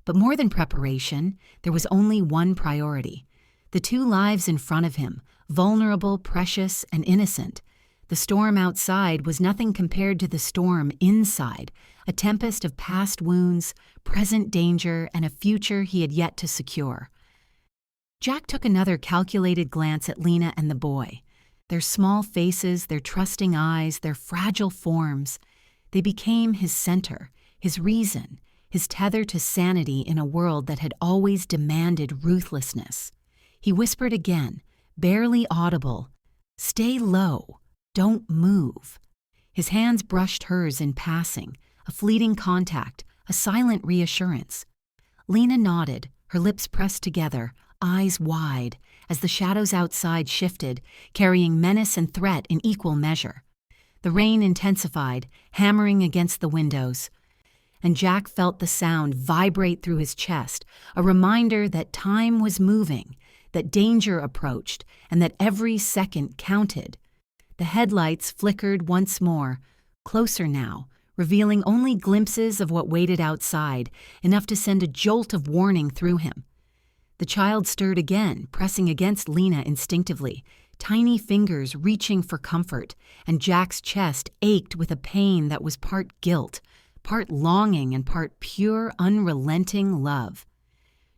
But more than preparation, there was only one priority: the two lives in front of him, vulnerable, precious, and innocent. The storm outside was nothing compared to the storm inside, a tempest of past wounds, present danger, and a future he had yet to secure. Jack took another calculated glance at Lena and the boy. Their small faces, their trusting eyes, their fragile forms. They became his center, his reason, his tether to sanity in a world that had always demanded ruthlessness. He whispered again, barely audible, "Stay low, don't move." His hands brushed hers in passing, a fleeting contact, a silent reassurance. Lena nodded, her lips pressed together, eyes wide, as the shadows outside shifted, carrying menace and threat in equal measure. The rain intensified, hammering against the windows, and Jack felt the sound vibrate through his chest, a reminder that time was moving, that danger approached, and that every second counted. The headlights flickered once more, closer now, revealing only glimpses of what waited outside, enough to send a jolt of warning through him. The child stirred again, pressing against Lena instinctively, tiny fingers reaching for comfort, and Jack's chest ached with a pain that was part guilt, part longing and part pure, unrelenting love.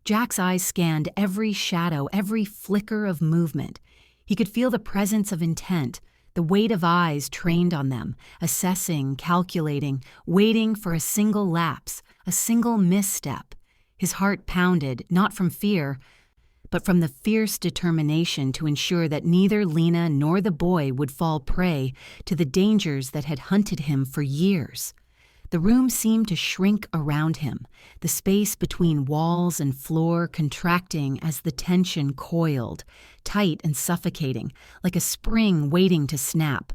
Jack's eyes scanned every shadow, every flicker of movement. He could feel the presence of intent, the weight of eyes trained on them, assessing, calculating, waiting for a single lapse, a single misstep. His heart pounded, not from fear, but from the fierce determination to ensure that neither Lena nor the boy would fall prey to the dangers that had hunted him for years. The room seemed to shrink around him, the space between walls and floor contracting as the tension coiled, tight and suffocating, like a spring waiting to snap.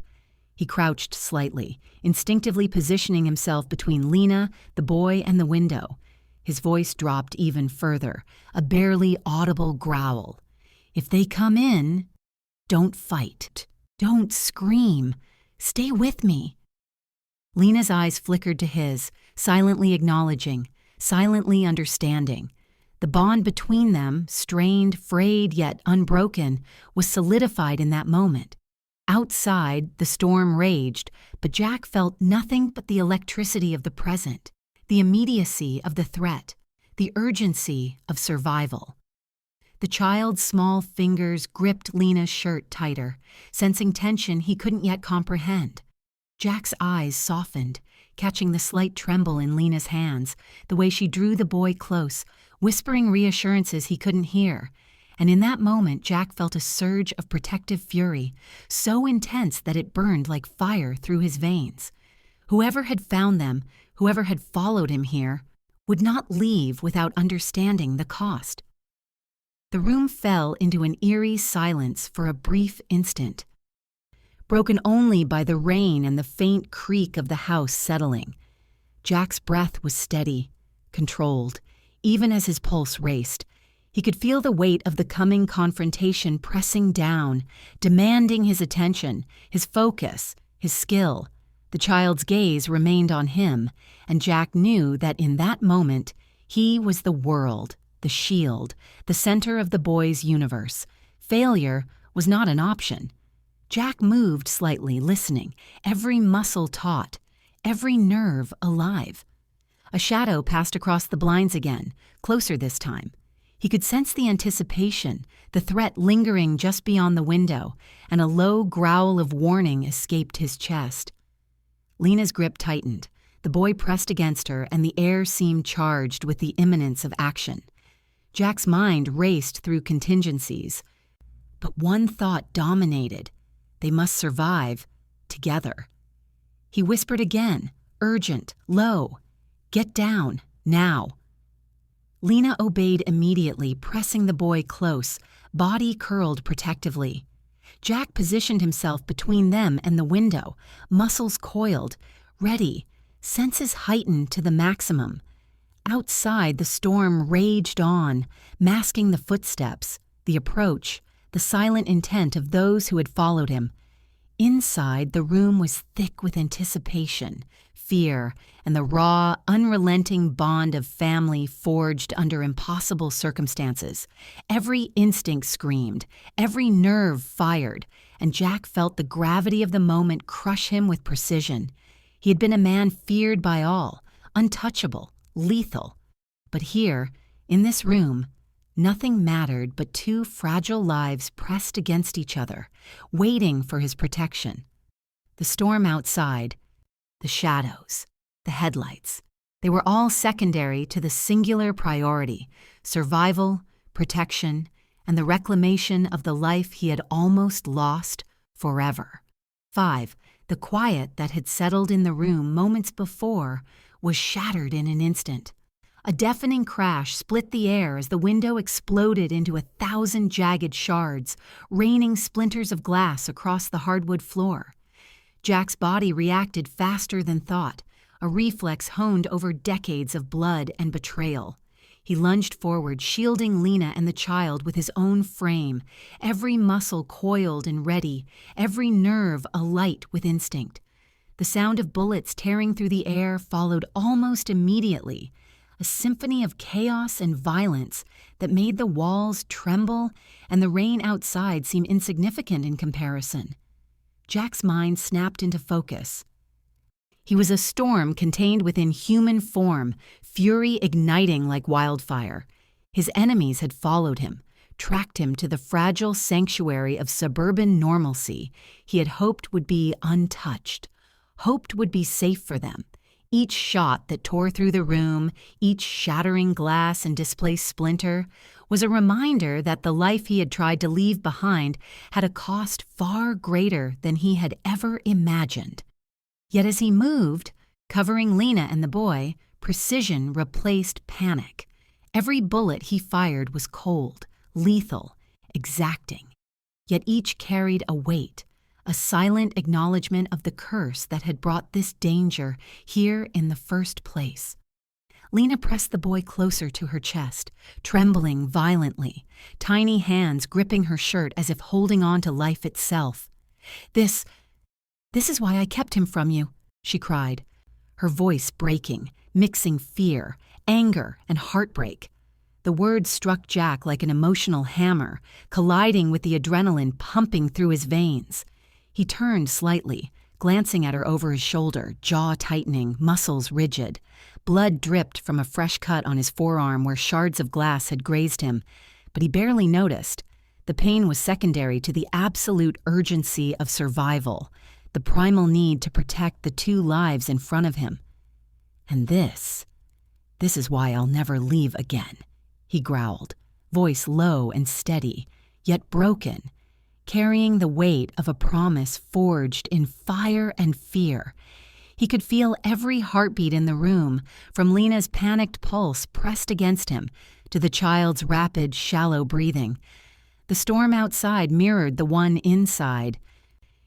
He crouched slightly, instinctively positioning himself between Lena, the boy, and the window. His voice dropped even further, a barely audible growl. "If they come in, don't fight. Don't scream. Stay with me." Lena's eyes flickered to his, silently acknowledging, silently understanding. The bond between them, strained, frayed, yet unbroken, was solidified in that moment. Outside, the storm raged, but Jack felt nothing but the electricity of the present, the immediacy of the threat, the urgency of survival. The child's small fingers gripped Lena's shirt tighter, sensing tension he couldn't yet comprehend. Jack's eyes softened, catching the slight tremble in Lena's hands, the way she drew the boy close, whispering reassurances he couldn't hear. And in that moment, Jack felt a surge of protective fury, so intense that it burned like fire through his veins. Whoever had found them, whoever had followed him here, would not leave without understanding the cost. The room fell into an eerie silence for a brief instant, broken only by the rain and the faint creak of the house settling. Jack's breath was steady, controlled, even as his pulse raced. He could feel the weight of the coming confrontation pressing down, demanding his attention, his focus, his skill. The child's gaze remained on him, and Jack knew that in that moment he was the world, the shield, the center of the boy's universe. Failure was not an option. Jack moved slightly, listening, every muscle taut, every nerve alive. A shadow passed across the blinds again, closer this time. He could sense the anticipation, the threat lingering just beyond the window, and a low growl of warning escaped his chest. Lena's grip tightened. The boy pressed against her, and the air seemed charged with the imminence of action. Jack's mind raced through contingencies, but one thought dominated. They must survive together. He whispered again, urgent, low, "Get down, now." Lena obeyed immediately, pressing the boy close, body curled protectively. Jack positioned himself between them and the window, muscles coiled, ready, senses heightened to the maximum. Outside, the storm raged on, masking the footsteps, the approach, the silent intent of those who had followed him. Inside, the room was thick with anticipation, fear, and the raw, unrelenting bond of family forged under impossible circumstances. Every instinct screamed, every nerve fired, and Jack felt the gravity of the moment crush him with precision. He had been a man feared by all, untouchable, lethal. But here, in this room, nothing mattered but two fragile lives pressed against each other, waiting for his protection. The storm outside, the shadows, the headlights, they were all secondary to the singular priority: survival, protection, and the reclamation of the life he had almost lost forever. 5. The quiet that had settled in the room moments before was shattered in an instant. A deafening crash split the air as the window exploded into 1,000 jagged shards, raining splinters of glass across the hardwood floor. Jack's body reacted faster than thought, a reflex honed over decades of blood and betrayal. He lunged forward, shielding Lena and the child with his own frame, every muscle coiled and ready, every nerve alight with instinct. The sound of bullets tearing through the air followed almost immediately, a symphony of chaos and violence that made the walls tremble and the rain outside seem insignificant in comparison. Jack's mind snapped into focus. He was a storm contained within human form, fury igniting like wildfire. His enemies had followed him, tracked him to the fragile sanctuary of suburban normalcy he had hoped would be untouched, hoped would be safe for them. Each shot that tore through the room, each shattering glass and displaced splinter, was a reminder that the life he had tried to leave behind had a cost far greater than he had ever imagined. Yet as he moved, covering Lena and the boy, precision replaced panic. Every bullet he fired was cold, lethal, exacting. Yet each carried a weight, a silent acknowledgement of the curse that had brought this danger here in the first place. Lena pressed the boy closer to her chest, trembling violently, tiny hands gripping her shirt as if holding on to life itself. This is why I kept him from you," she cried, her voice breaking, mixing fear, anger, and heartbreak. The words struck Jack like an emotional hammer, colliding with the adrenaline pumping through his veins. He turned slightly, glancing at her over his shoulder, jaw tightening, muscles rigid. Blood dripped from a fresh cut on his forearm where shards of glass had grazed him, but he barely noticed. The pain was secondary to the absolute urgency of survival, the primal need to protect the two lives in front of him. "And this is why I'll never leave again," he growled, voice low and steady, yet broken, carrying the weight of a promise forged in fire and fear. He could feel every heartbeat in the room, from Lena's panicked pulse pressed against him to the child's rapid, shallow breathing. The storm outside mirrored the one inside,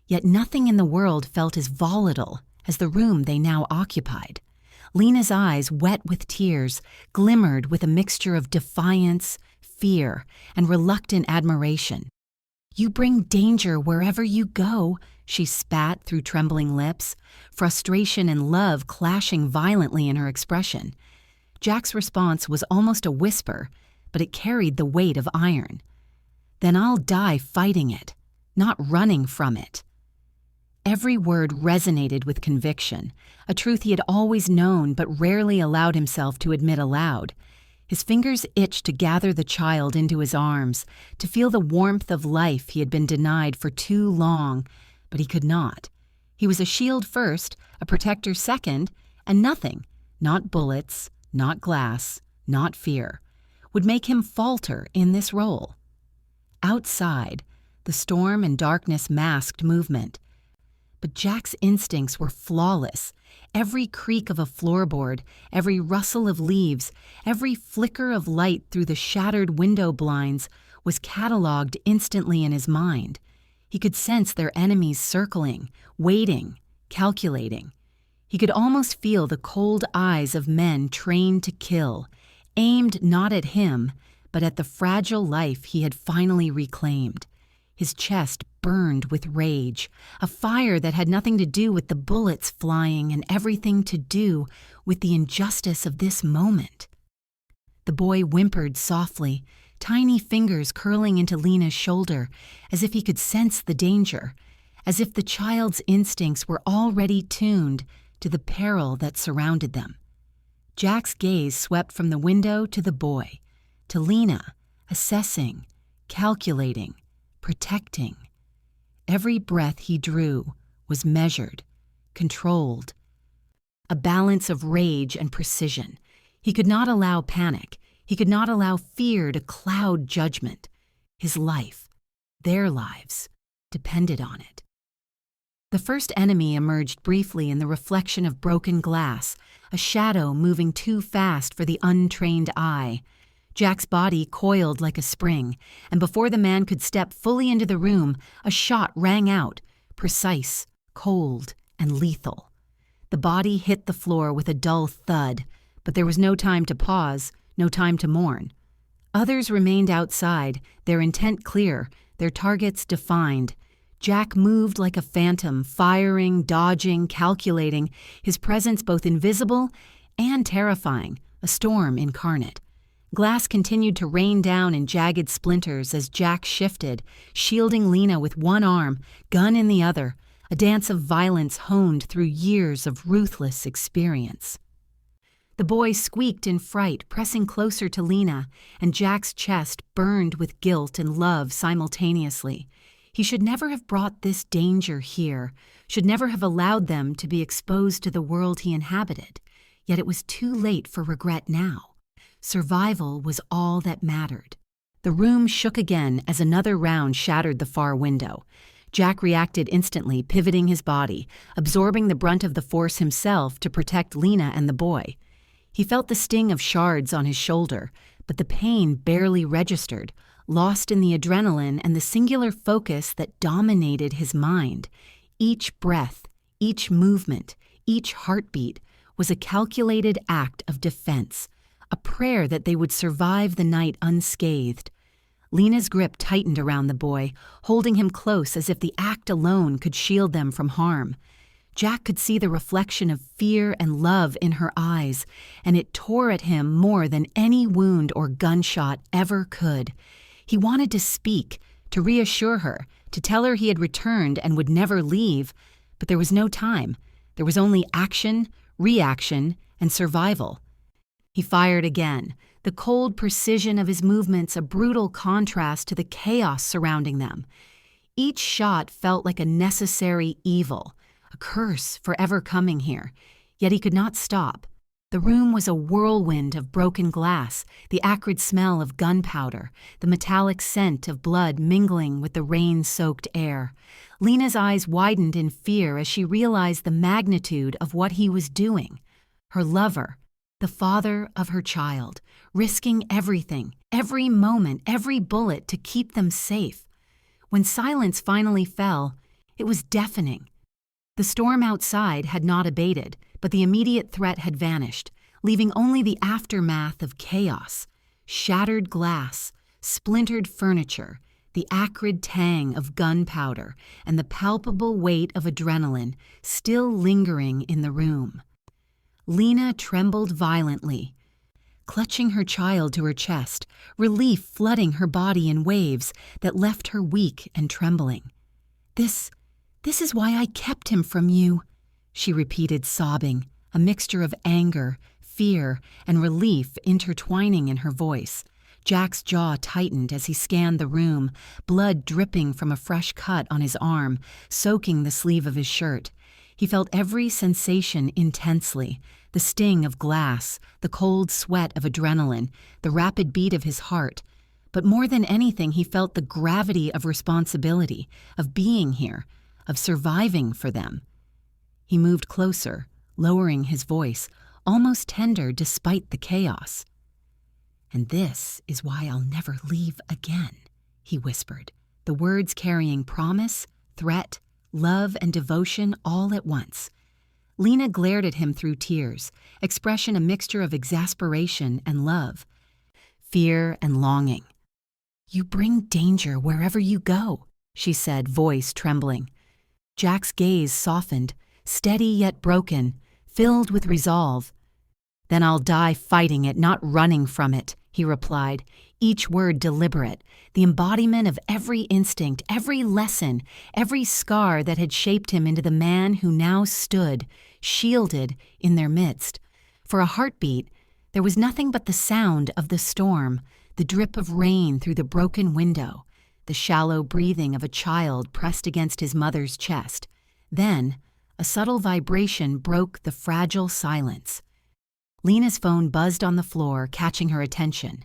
yet nothing in the world felt as volatile as the room they now occupied. Lena's eyes, wet with tears, glimmered with a mixture of defiance, fear, and reluctant admiration. "You bring danger wherever you go," she spat through trembling lips, frustration and love clashing violently in her expression. Jack's response was almost a whisper, but it carried the weight of iron. "Then I'll die fighting it, not running from it." Every word resonated with conviction, a truth he had always known but rarely allowed himself to admit aloud. His fingers itched to gather the child into his arms, to feel the warmth of life he had been denied for too long, but he could not. He was a shield first, a protector second, and nothing, not bullets, not glass, not fear, would make him falter in this role. Outside, the storm and darkness masked movement. But Jack's instincts were flawless. Every creak of a floorboard, every rustle of leaves, every flicker of light through the shattered window blinds was catalogued instantly in his mind. He could sense their enemies circling, waiting, calculating. He could almost feel the cold eyes of men trained to kill, aimed not at him, but at the fragile life he had finally reclaimed. His chest burned with rage, a fire that had nothing to do with the bullets flying and everything to do with the injustice of this moment. The boy whimpered softly, tiny fingers curling into Lena's shoulder, as if he could sense the danger, as if the child's instincts were already tuned to the peril that surrounded them. Jack's gaze swept from the window to the boy, to Lena, assessing, calculating, protecting. Every breath he drew was measured, controlled. A balance of rage and precision. He could not allow panic. He could not allow fear to cloud judgment. His life, their lives, depended on it. The first enemy emerged briefly in the reflection of broken glass, a shadow moving too fast for the untrained eye. Jack's body coiled like a spring, and before the man could step fully into the room, a shot rang out, precise, cold and lethal. The body hit the floor with a dull thud, but there was no time to pause, no time to mourn. Others remained outside, their intent clear, their targets defined. Jack moved like a phantom, firing, dodging, calculating, his presence both invisible and terrifying, a storm incarnate. Glass continued to rain down in jagged splinters as Jack shifted, shielding Lena with one arm, gun in the other, a dance of violence honed through years of ruthless experience. The boy squeaked in fright, pressing closer to Lena, and Jack's chest burned with guilt and love simultaneously. He should never have brought this danger here, should never have allowed them to be exposed to the world he inhabited. Yet it was too late for regret now. Survival was all that mattered. The room shook again as another round shattered the far window. Jack reacted instantly, pivoting his body, absorbing the brunt of the force himself to protect Lena and the boy. He felt the sting of shards on his shoulder, but the pain barely registered, lost in the adrenaline and the singular focus that dominated his mind. Each breath, each movement, each heartbeat was a calculated act of defense, a prayer that they would survive the night unscathed. Lena's grip tightened around the boy, holding him close as if the act alone could shield them from harm. Jack could see the reflection of fear and love in her eyes, and it tore at him more than any wound or gunshot ever could. He wanted to speak, to reassure her, to tell her he had returned and would never leave, but there was no time. There was only action, reaction, and survival. He fired again, the cold precision of his movements a brutal contrast to the chaos surrounding them. Each shot felt like a necessary evil, a curse forever coming here, yet he could not stop. The room was a whirlwind of broken glass, the acrid smell of gunpowder, the metallic scent of blood mingling with the rain-soaked air. Lena's eyes widened in fear as she realized the magnitude of what he was doing. Her lover, the father of her child, risking everything, every moment, every bullet to keep them safe. When silence finally fell, it was deafening. The storm outside had not abated, but the immediate threat had vanished, leaving only the aftermath of chaos. Shattered glass, splintered furniture, the acrid tang of gunpowder, and the palpable weight of adrenaline still lingering in the room. Lena trembled violently, clutching her child to her chest, relief flooding her body in waves that left her weak and trembling. This is why I kept him from you," she repeated, sobbing, a mixture of anger, fear, and relief intertwining in her voice. Jack's jaw tightened as he scanned the room, blood dripping from a fresh cut on his arm, soaking the sleeve of his shirt. He felt every sensation intensely, the sting of glass, the cold sweat of adrenaline, the rapid beat of his heart. But more than anything, he felt the gravity of responsibility, of being here, of surviving for them. He moved closer, lowering his voice, almost tender despite the chaos. "And this is why I'll never leave again," he whispered, the words carrying promise, threat, love, and devotion all at once. Lena glared at him through tears, expression a mixture of exasperation and love, fear and longing. "You bring danger wherever you go," she said, voice trembling. Jack's gaze softened, steady yet broken, filled with resolve. "Then I'll die fighting it, not running from it," he replied, each word deliberate, the embodiment of every instinct, every lesson, every scar that had shaped him into the man who now stood, shielded, in their midst. For a heartbeat, there was nothing but the sound of the storm, the drip of rain through the broken window, the shallow breathing of a child pressed against his mother's chest. Then, a subtle vibration broke the fragile silence. Lena's phone buzzed on the floor, catching her attention.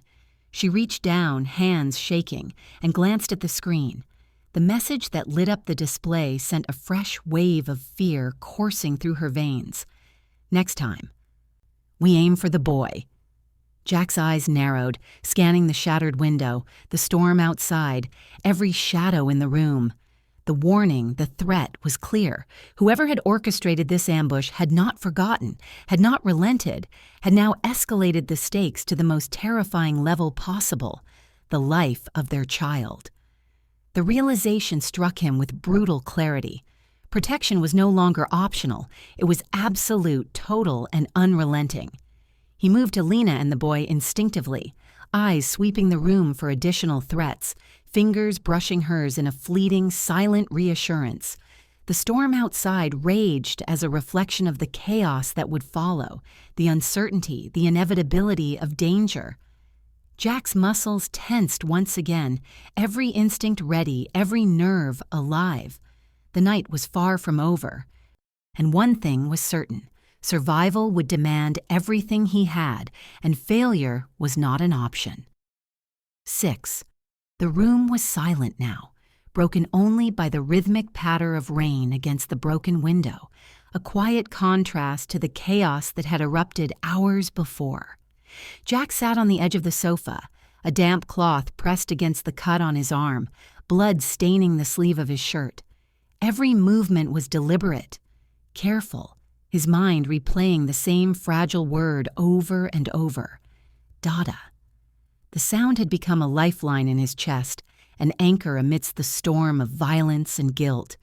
She reached down, hands shaking, and glanced at the screen. The message that lit up the display sent a fresh wave of fear coursing through her veins. "Next time. We aim for the boy." Jack's eyes narrowed, scanning the shattered window, the storm outside, every shadow in the room. The warning, the threat was clear. Whoever had orchestrated this ambush had not forgotten, had not relented, had now escalated the stakes to the most terrifying level possible, the life of their child. The realization struck him with brutal clarity. Protection was no longer optional. It was absolute, total, and unrelenting. He moved to Lena and the boy instinctively, eyes sweeping the room for additional threats, fingers brushing hers in a fleeting, silent reassurance. The storm outside raged as a reflection of the chaos that would follow, the uncertainty, the inevitability of danger. Jack's muscles tensed once again, every instinct ready, every nerve alive. The night was far from over. And one thing was certain. Survival would demand everything he had, and failure was not an option. 6. The room was silent now, broken only by the rhythmic patter of rain against the broken window, a quiet contrast to the chaos that had erupted hours before. Jack sat on the edge of the sofa, a damp cloth pressed against the cut on his arm, blood staining the sleeve of his shirt. Every movement was deliberate, careful, his mind replaying the same fragile word over and over. Dada. The sound had become a lifeline in his chest, an anchor amidst the storm of violence and guilt.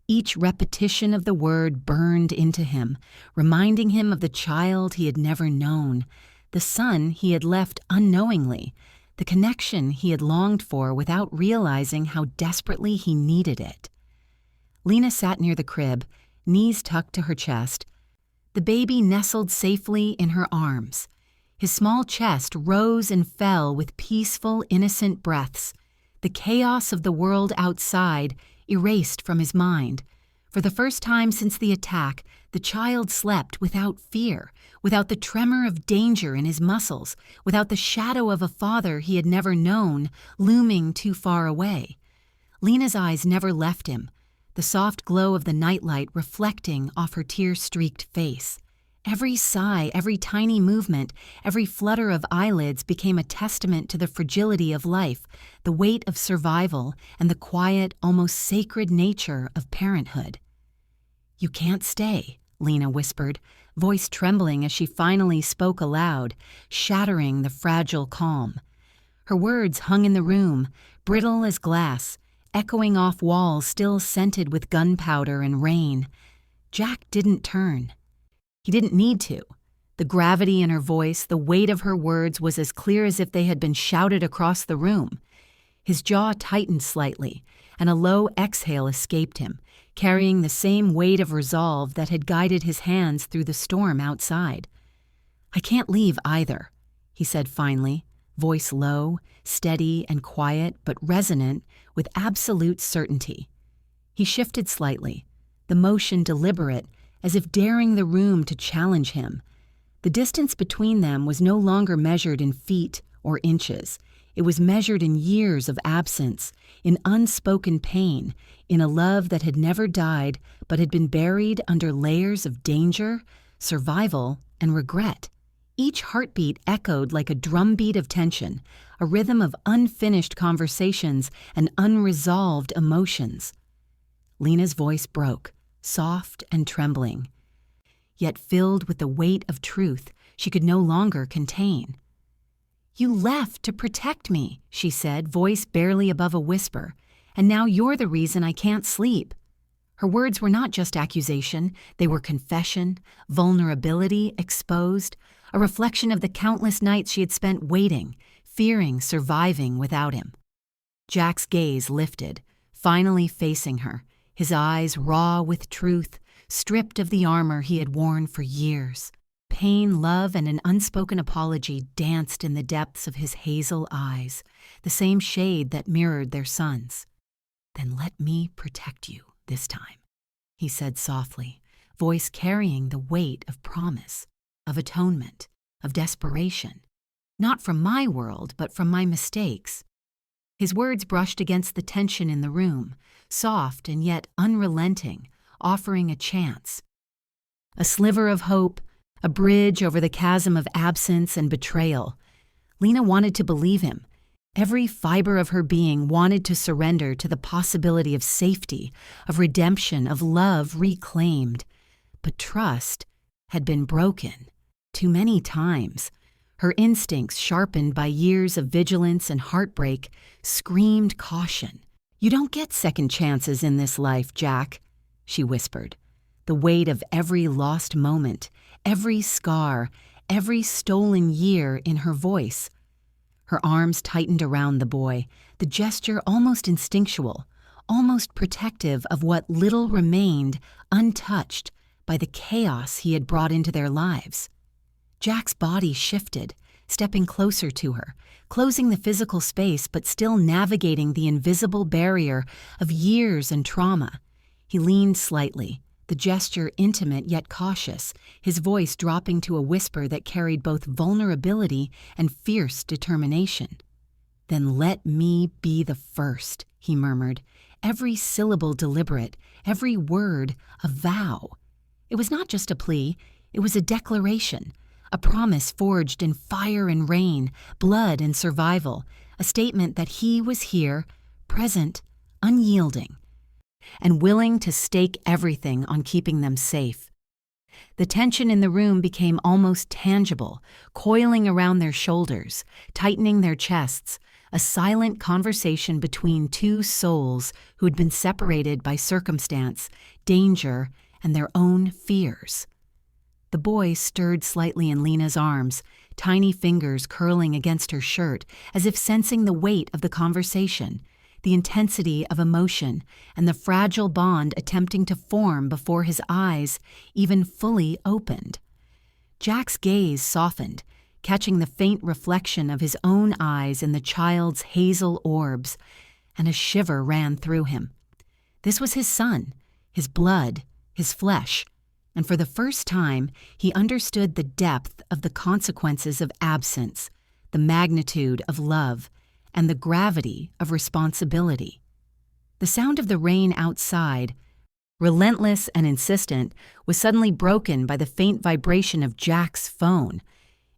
Each repetition of the word burned into him, reminding him of the child he had never known, the son he had left unknowingly, the connection he had longed for without realizing how desperately he needed it. Lena sat near the crib, knees tucked to her chest. The baby nestled safely in her arms. His small chest rose and fell with peaceful, innocent breaths. The chaos of the world outside erased from his mind. For the first time since the attack, the child slept without fear, without the tremor of danger in his muscles, without the shadow of a father he had never known looming too far away. Lena's eyes never left him, the soft glow of the nightlight reflecting off her tear-streaked face. Every sigh, every tiny movement, every flutter of eyelids became a testament to the fragility of life, the weight of survival, and the quiet, almost sacred nature of parenthood. "You can't stay," Lena whispered, voice trembling as she finally spoke aloud, shattering the fragile calm. Her words hung in the room, brittle as glass, echoing off walls still scented with gunpowder and rain. Jack didn't turn. He didn't need to. The gravity in her voice, the weight of her words was as clear as if they had been shouted across the room. His jaw tightened slightly, and a low exhale escaped him, carrying the same weight of resolve that had guided his hands through the storm outside. "I can't leave either," he said finally, voice low, steady and quiet, but resonant with absolute certainty. He shifted slightly, the motion deliberate, as if daring the room to challenge him. The distance between them was no longer measured in feet or inches. It was measured in years of absence, in unspoken pain, in a love that had never died but had been buried under layers of danger, survival, and regret. Each heartbeat echoed like a drumbeat of tension, a rhythm of unfinished conversations and unresolved emotions. Lena's voice broke, soft and trembling, yet filled with the weight of truth she could no longer contain. "You left to protect me," she said, voice barely above a whisper, "and now you're the reason I can't sleep." Her words were not just accusation, they were confession, vulnerability exposed, a reflection of the countless nights she had spent waiting, fearing, surviving without him. Jack's gaze lifted, finally facing her, his eyes raw with truth, stripped of the armor he had worn for years. Pain, love, and an unspoken apology danced in the depths of his hazel eyes, the same shade that mirrored their son's. "Then let me protect you this time," he said softly, voice carrying the weight of promise, of atonement, of desperation. "Not from my world, but from my mistakes." His words brushed against the tension in the room, soft and yet unrelenting, offering a chance. A sliver of hope, a bridge over the chasm of absence and betrayal. Lena wanted to believe him, Every fiber of her being wanted to surrender to the possibility of safety, of redemption, of love reclaimed. But trust had been broken too many times. Her instincts, sharpened by years of vigilance and heartbreak, screamed caution. "You don't get second chances in this life, Jack," she whispered, the weight of every lost moment, every scar, every stolen year in her voice. Her arms tightened around the boy, the gesture almost instinctual, almost protective of what little remained untouched by the chaos he had brought into their lives. Jack's body shifted, stepping closer to her, closing the physical space but still navigating the invisible barrier of years and trauma. He leaned slightly, the gesture intimate yet cautious, his voice dropping to a whisper that carried both vulnerability and fierce determination. "Then let me be the first," he murmured, every syllable deliberate, every word a vow. It was not just a plea, it was a declaration, a promise forged in fire and rain, blood and survival, a statement that he was here, present, unyielding, and willing to stake everything on keeping them safe. The tension in the room became almost tangible, coiling around their shoulders, tightening their chests, a silent conversation between two souls who had been separated by circumstance, danger, and their own fears. The boy stirred slightly in Lena's arms, tiny fingers curling against her shirt, as if sensing the weight of the conversation, the intensity of emotion, and the fragile bond attempting to form before his eyes even fully opened. Jack's gaze softened, catching the faint reflection of his own eyes in the child's hazel orbs, and a shiver ran through him. This was his son, his blood, his flesh, and for the first time he understood the depth of the consequences of absence, the magnitude of love, and the gravity of responsibility. The sound of the rain outside, relentless and insistent, was suddenly broken by the faint vibration of Jack's phone.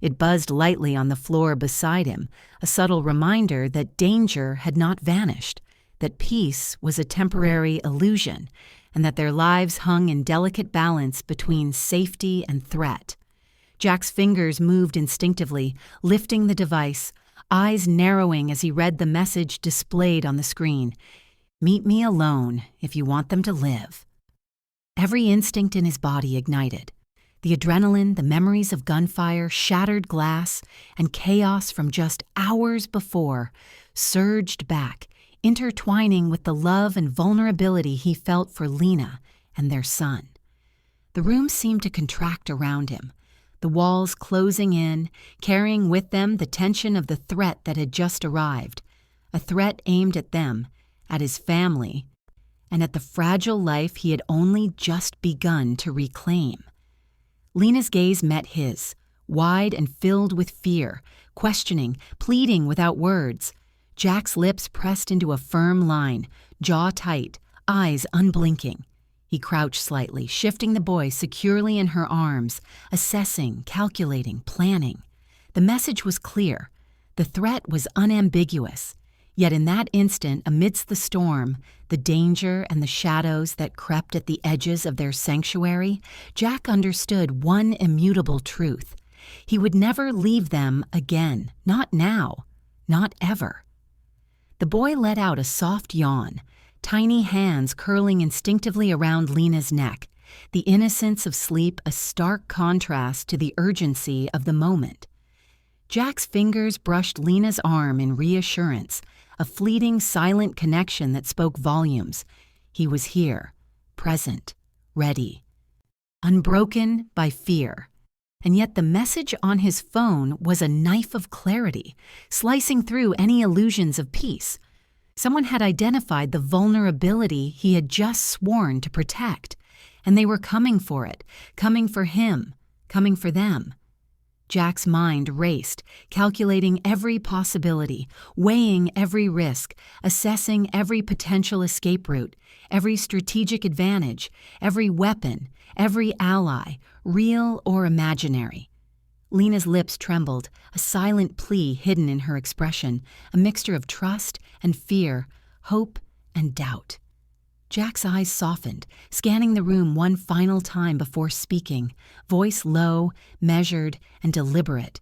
It buzzed lightly on the floor beside him, a subtle reminder that danger had not vanished, that peace was a temporary illusion, and that their lives hung in delicate balance between safety and threat. Jack's fingers moved instinctively, lifting the device, eyes narrowing as he read the message displayed on the screen. "Meet me alone if you want them to live." Every instinct in his body ignited. The adrenaline, the memories of gunfire, shattered glass, and chaos from just hours before surged back, intertwining with the love and vulnerability he felt for Lena and their son. The room seemed to contract around him, the walls closing in, carrying with them the tension of the threat that had just arrived, a threat aimed at them, at his family, and at the fragile life he had only just begun to reclaim. Lena's gaze met his, wide and filled with fear, questioning, pleading without words. Jack's lips pressed into a firm line, jaw tight, eyes unblinking. He crouched slightly, shifting the boy securely in her arms, assessing, calculating, planning. The message was clear. The threat was unambiguous. Yet in that instant, amidst the storm, the danger and the shadows that crept at the edges of their sanctuary, Jack understood one immutable truth. He would never leave them again, not now, not ever. The boy let out a soft yawn, tiny hands curling instinctively around Lena's neck, the innocence of sleep a stark contrast to the urgency of the moment. Jack's fingers brushed Lena's arm in reassurance, a fleeting, silent connection that spoke volumes. He was here, present, ready, unbroken by fear. And yet the message on his phone was a knife of clarity, slicing through any illusions of peace. Someone had identified the vulnerability he had just sworn to protect, and they were coming for it, coming for him, coming for them. Jack's mind raced, calculating every possibility, weighing every risk, assessing every potential escape route, every strategic advantage, every weapon, every ally, real or imaginary. Lena's lips trembled, a silent plea hidden in her expression, a mixture of trust and fear, hope and doubt. Jack's eyes softened, scanning the room one final time before speaking, voice low, measured, and deliberate.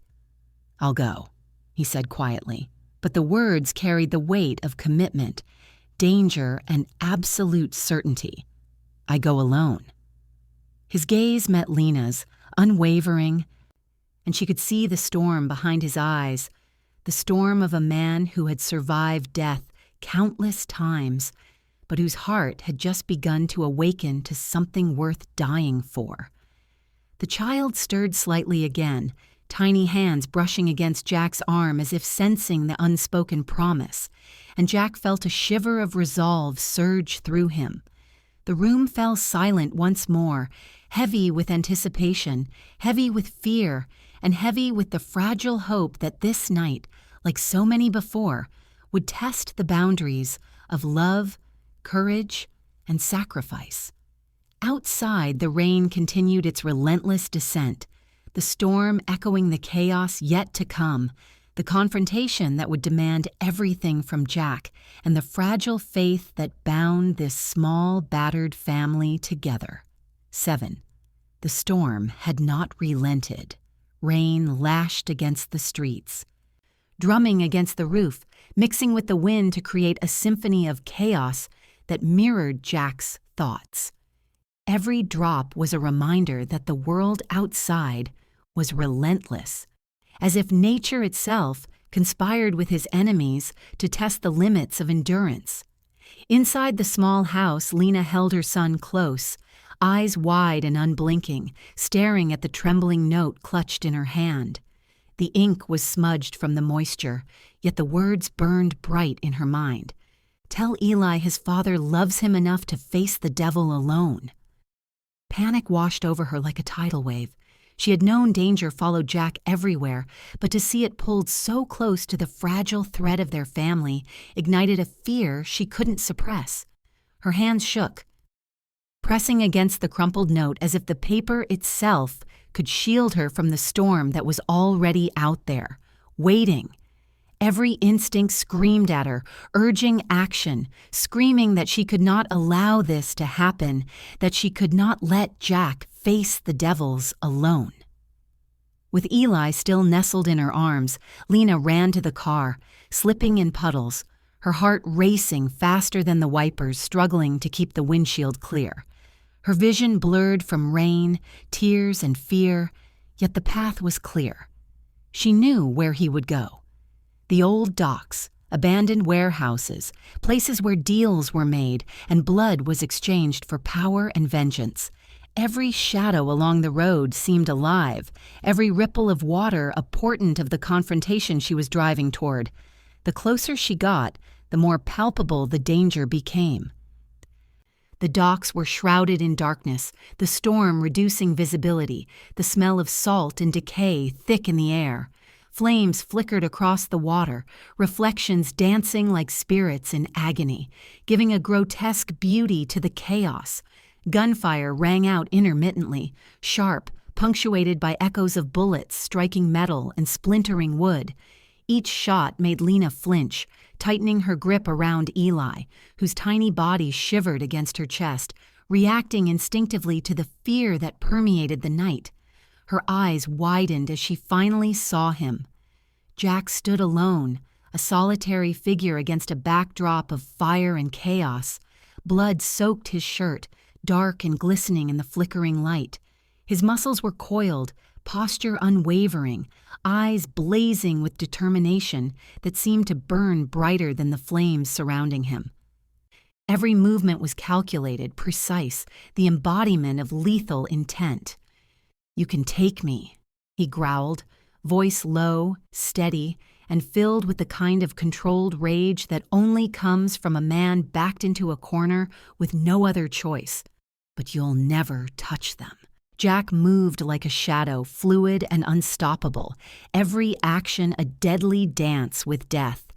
"I'll go," he said quietly, but the words carried the weight of commitment, danger, and absolute certainty. "I go alone." His gaze met Lena's, unwavering, and she could see the storm behind his eyes, the storm of a man who had survived death countless times, but whose heart had just begun to awaken to something worth dying for. The child stirred slightly again, tiny hands brushing against Jack's arm as if sensing the unspoken promise, and Jack felt a shiver of resolve surge through him. The room fell silent once more, heavy with anticipation, heavy with fear, and heavy with the fragile hope that this night, like so many before, would test the boundaries of love, courage, and sacrifice. Outside, the rain continued its relentless descent, the storm echoing the chaos yet to come, the confrontation that would demand everything from Jack, and the fragile faith that bound this small, battered family together. 7. The storm had not relented. Rain lashed against the streets, drumming against the roof, mixing with the wind to create a symphony of chaos that mirrored Jack's thoughts. Every drop was a reminder that the world outside was relentless, as if nature itself conspired with his enemies to test the limits of endurance. Inside the small house, Lena held her son close, eyes wide and unblinking, staring at the trembling note clutched in her hand. The ink was smudged from the moisture, yet the words burned bright in her mind. "Tell Eli his father loves him enough to face the devil alone." Panic washed over her like a tidal wave. She had known danger followed Jack everywhere, but to see it pulled so close to the fragile thread of their family ignited a fear she couldn't suppress. Her hands shook, pressing against the crumpled note as if the paper itself could shield her from the storm that was already out there, waiting. Every instinct screamed at her, urging action, screaming that she could not allow this to happen, that she could not let Jack face the devils alone. With Eli still nestled in her arms, Lena ran to the car, slipping in puddles, her heart racing faster than the wipers, struggling to keep the windshield clear. Her vision blurred from rain, tears, and fear, yet the path was clear. She knew where he would go. The old docks, abandoned warehouses, places where deals were made and blood was exchanged for power and vengeance. Every shadow along the road seemed alive, every ripple of water a portent of the confrontation she was driving toward. The closer she got, the more palpable the danger became. The docks were shrouded in darkness, the storm reducing visibility, the smell of salt and decay thick in the air. Flames flickered across the water, reflections dancing like spirits in agony, giving a grotesque beauty to the chaos. Gunfire rang out intermittently, sharp, punctuated by echoes of bullets striking metal and splintering wood. Each shot made Lena flinch, tightening her grip around Eli, whose tiny body shivered against her chest, reacting instinctively to the fear that permeated the night. Her eyes widened as she finally saw him. Jack stood alone, a solitary figure against a backdrop of fire and chaos. Blood soaked his shirt, dark and glistening in the flickering light. His muscles were coiled, posture unwavering, eyes blazing with determination that seemed to burn brighter than the flames surrounding him. Every movement was calculated, precise, the embodiment of lethal intent. "You can take me," he growled, voice low, steady, and filled with the kind of controlled rage that only comes from a man backed into a corner with no other choice. "But you'll never touch them." Jack moved like a shadow, fluid and unstoppable, every action a deadly dance with death.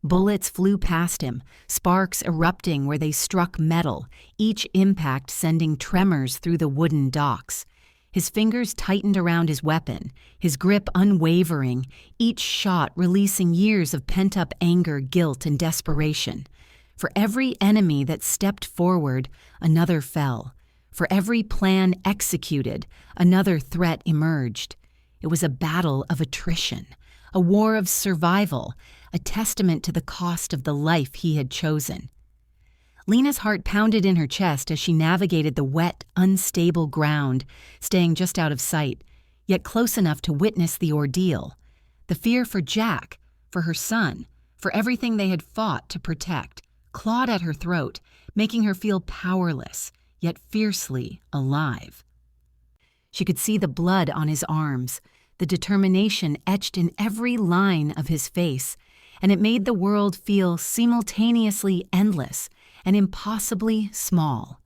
Bullets flew past him, sparks erupting where they struck metal, each impact sending tremors through the wooden docks. His fingers tightened around his weapon, his grip unwavering, each shot releasing years of pent-up anger, guilt, and desperation. For every enemy that stepped forward, another fell. For every plan executed, another threat emerged. It was a battle of attrition, a war of survival, a testament to the cost of the life he had chosen. Lena's heart pounded in her chest as she navigated the wet, unstable ground, staying just out of sight, yet close enough to witness the ordeal. The fear for Jack, for her son, for everything they had fought to protect, clawed at her throat, making her feel powerless, yet fiercely alive. She could see the blood on his arms, the determination etched in every line of his face, and it made the world feel simultaneously endless and impossibly small.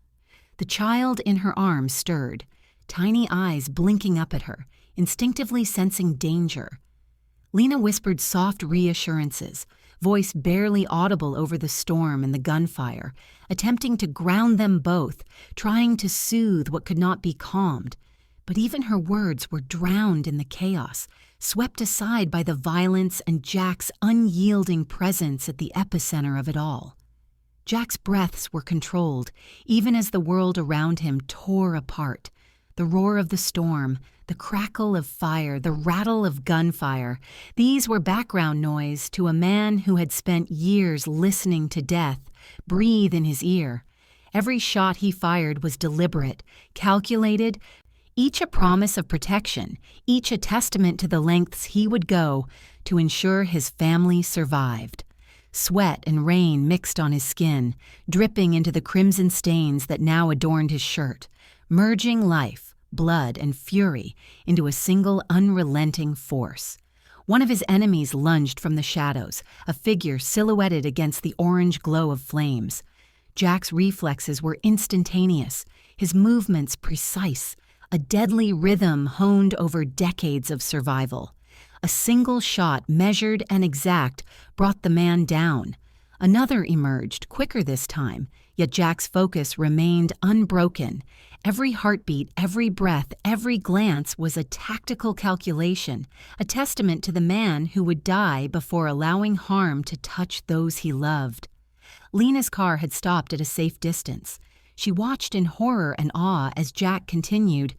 The child in her arms stirred, tiny eyes blinking up at her, instinctively sensing danger. Lena whispered soft reassurances, voice barely audible over the storm and the gunfire, attempting to ground them both, trying to soothe what could not be calmed. But even her words were drowned in the chaos, swept aside by the violence and Jack's unyielding presence at the epicenter of it all. Jack's breaths were controlled, even as the world around him tore apart. The roar of the storm, the crackle of fire, the rattle of gunfire, these were background noise to a man who had spent years listening to death breathe in his ear. Every shot he fired was deliberate, calculated, each a promise of protection, each a testament to the lengths he would go to ensure his family survived. Sweat and rain mixed on his skin, dripping into the crimson stains that now adorned his shirt, merging life, blood, and fury into a single unrelenting force. One of his enemies lunged from the shadows, a figure silhouetted against the orange glow of flames. Jack's reflexes were instantaneous, his movements precise, a deadly rhythm honed over decades of survival. A single shot, measured and exact, brought the man down. Another emerged, quicker this time, yet Jack's focus remained unbroken. Every heartbeat, every breath, every glance was a tactical calculation, a testament to the man who would die before allowing harm to touch those he loved. Lena's car had stopped at a safe distance. She watched in horror and awe as Jack continued,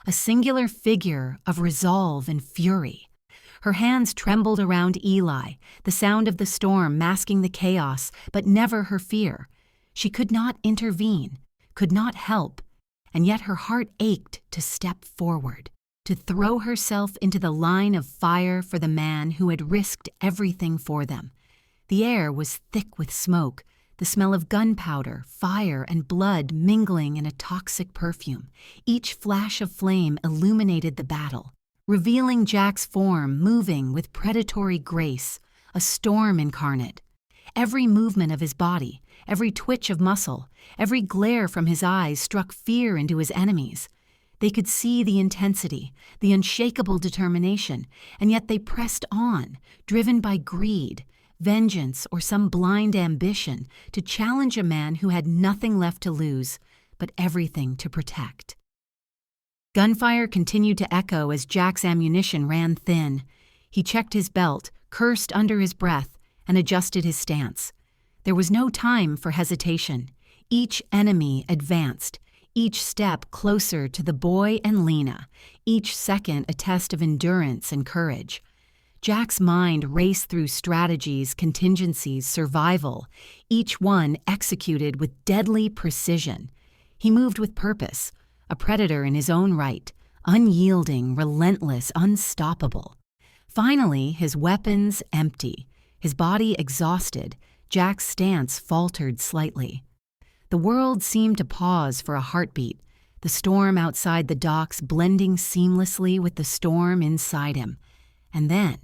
a singular figure of resolve and fury. Her hands trembled around Eli, the sound of the storm masking the chaos, but never her fear. She could not intervene, could not help, and yet her heart ached to step forward, to throw herself into the line of fire for the man who had risked everything for them. The air was thick with smoke, the smell of gunpowder, fire, and blood mingling in a toxic perfume. Each flash of flame illuminated the battle, revealing Jack's form moving with predatory grace, a storm incarnate. Every movement of his body, every twitch of muscle, every glare from his eyes struck fear into his enemies. They could see the intensity, the unshakable determination, and yet they pressed on, driven by greed, vengeance, or some blind ambition to challenge a man who had nothing left to lose, but everything to protect. Gunfire continued to echo as Jack's ammunition ran thin. He checked his belt, cursed under his breath, and adjusted his stance. There was no time for hesitation. Each enemy advanced, each step closer to the boy and Lena, each second a test of endurance and courage. Jack's mind raced through strategies, contingencies, survival, each one executed with deadly precision. He moved with purpose, a predator in his own right, unyielding, relentless, unstoppable. Finally, his weapons empty, his body exhausted, Jack's stance faltered slightly. The world seemed to pause for a heartbeat, the storm outside the docks blending seamlessly with the storm inside him. And then,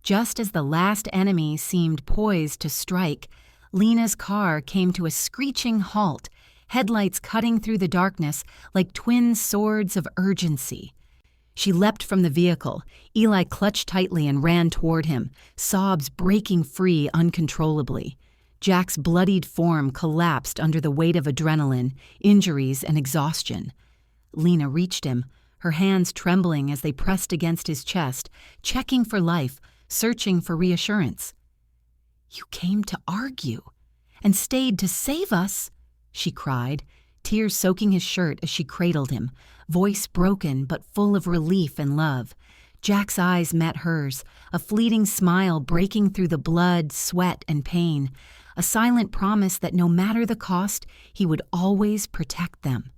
just as the last enemy seemed poised to strike, Lena's car came to a screeching halt, headlights cutting through the darkness like twin swords of urgency. She leapt from the vehicle. Eli clutched tightly and ran toward him, sobs breaking free uncontrollably. Jack's bloodied form collapsed under the weight of adrenaline, injuries, and exhaustion. Lena reached him, her hands trembling as they pressed against his chest, checking for life, searching for reassurance. "You came to argue, and stayed to save us," she cried, tears soaking his shirt as she cradled him, voice broken but full of relief and love. Jack's eyes met hers, a fleeting smile breaking through the blood, sweat, and pain, a silent promise that no matter the cost, he would always protect them.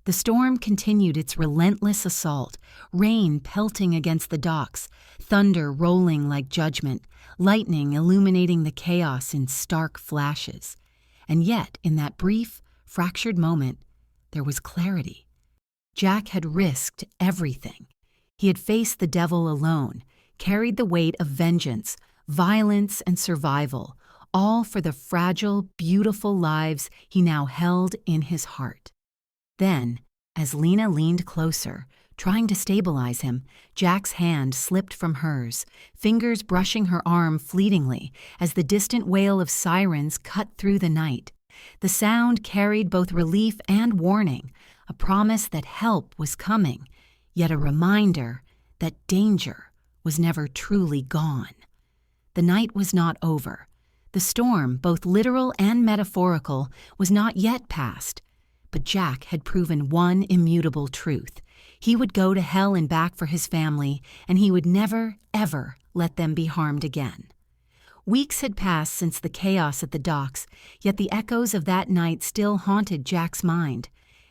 The storm continued its relentless assault, rain pelting against the docks, thunder rolling like judgment, lightning illuminating the chaos in stark flashes. And yet, in that brief, fractured moment, there was clarity. Jack had risked everything. He had faced the devil alone, carried the weight of vengeance, violence, and survival, all for the fragile, beautiful lives he now held in his heart. Then, as Lena leaned closer, trying to stabilize him, Jack's hand slipped from hers, fingers brushing her arm fleetingly as the distant wail of sirens cut through the night. The sound carried both relief and warning, a promise that help was coming, yet a reminder that danger was never truly gone. The night was not over. The storm, both literal and metaphorical, was not yet past. But Jack had proven one immutable truth. He would go to hell and back for his family, and he would never, ever let them be harmed again. Weeks had passed since the chaos at the docks, yet the echoes of that night still haunted Jack's mind.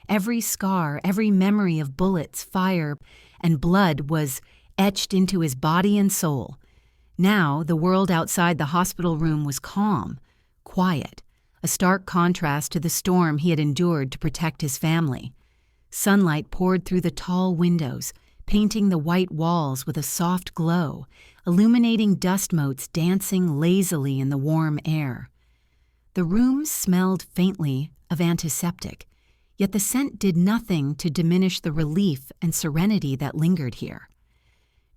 Every scar, every memory of bullets, fire, and blood was etched into his body and soul. Now, the world outside the hospital room was calm, quiet, a stark contrast to the storm he had endured to protect his family. Sunlight poured through the tall windows, painting the white walls with a soft glow, illuminating dust motes dancing lazily in the warm air. The room smelled faintly of antiseptic, yet the scent did nothing to diminish the relief and serenity that lingered here.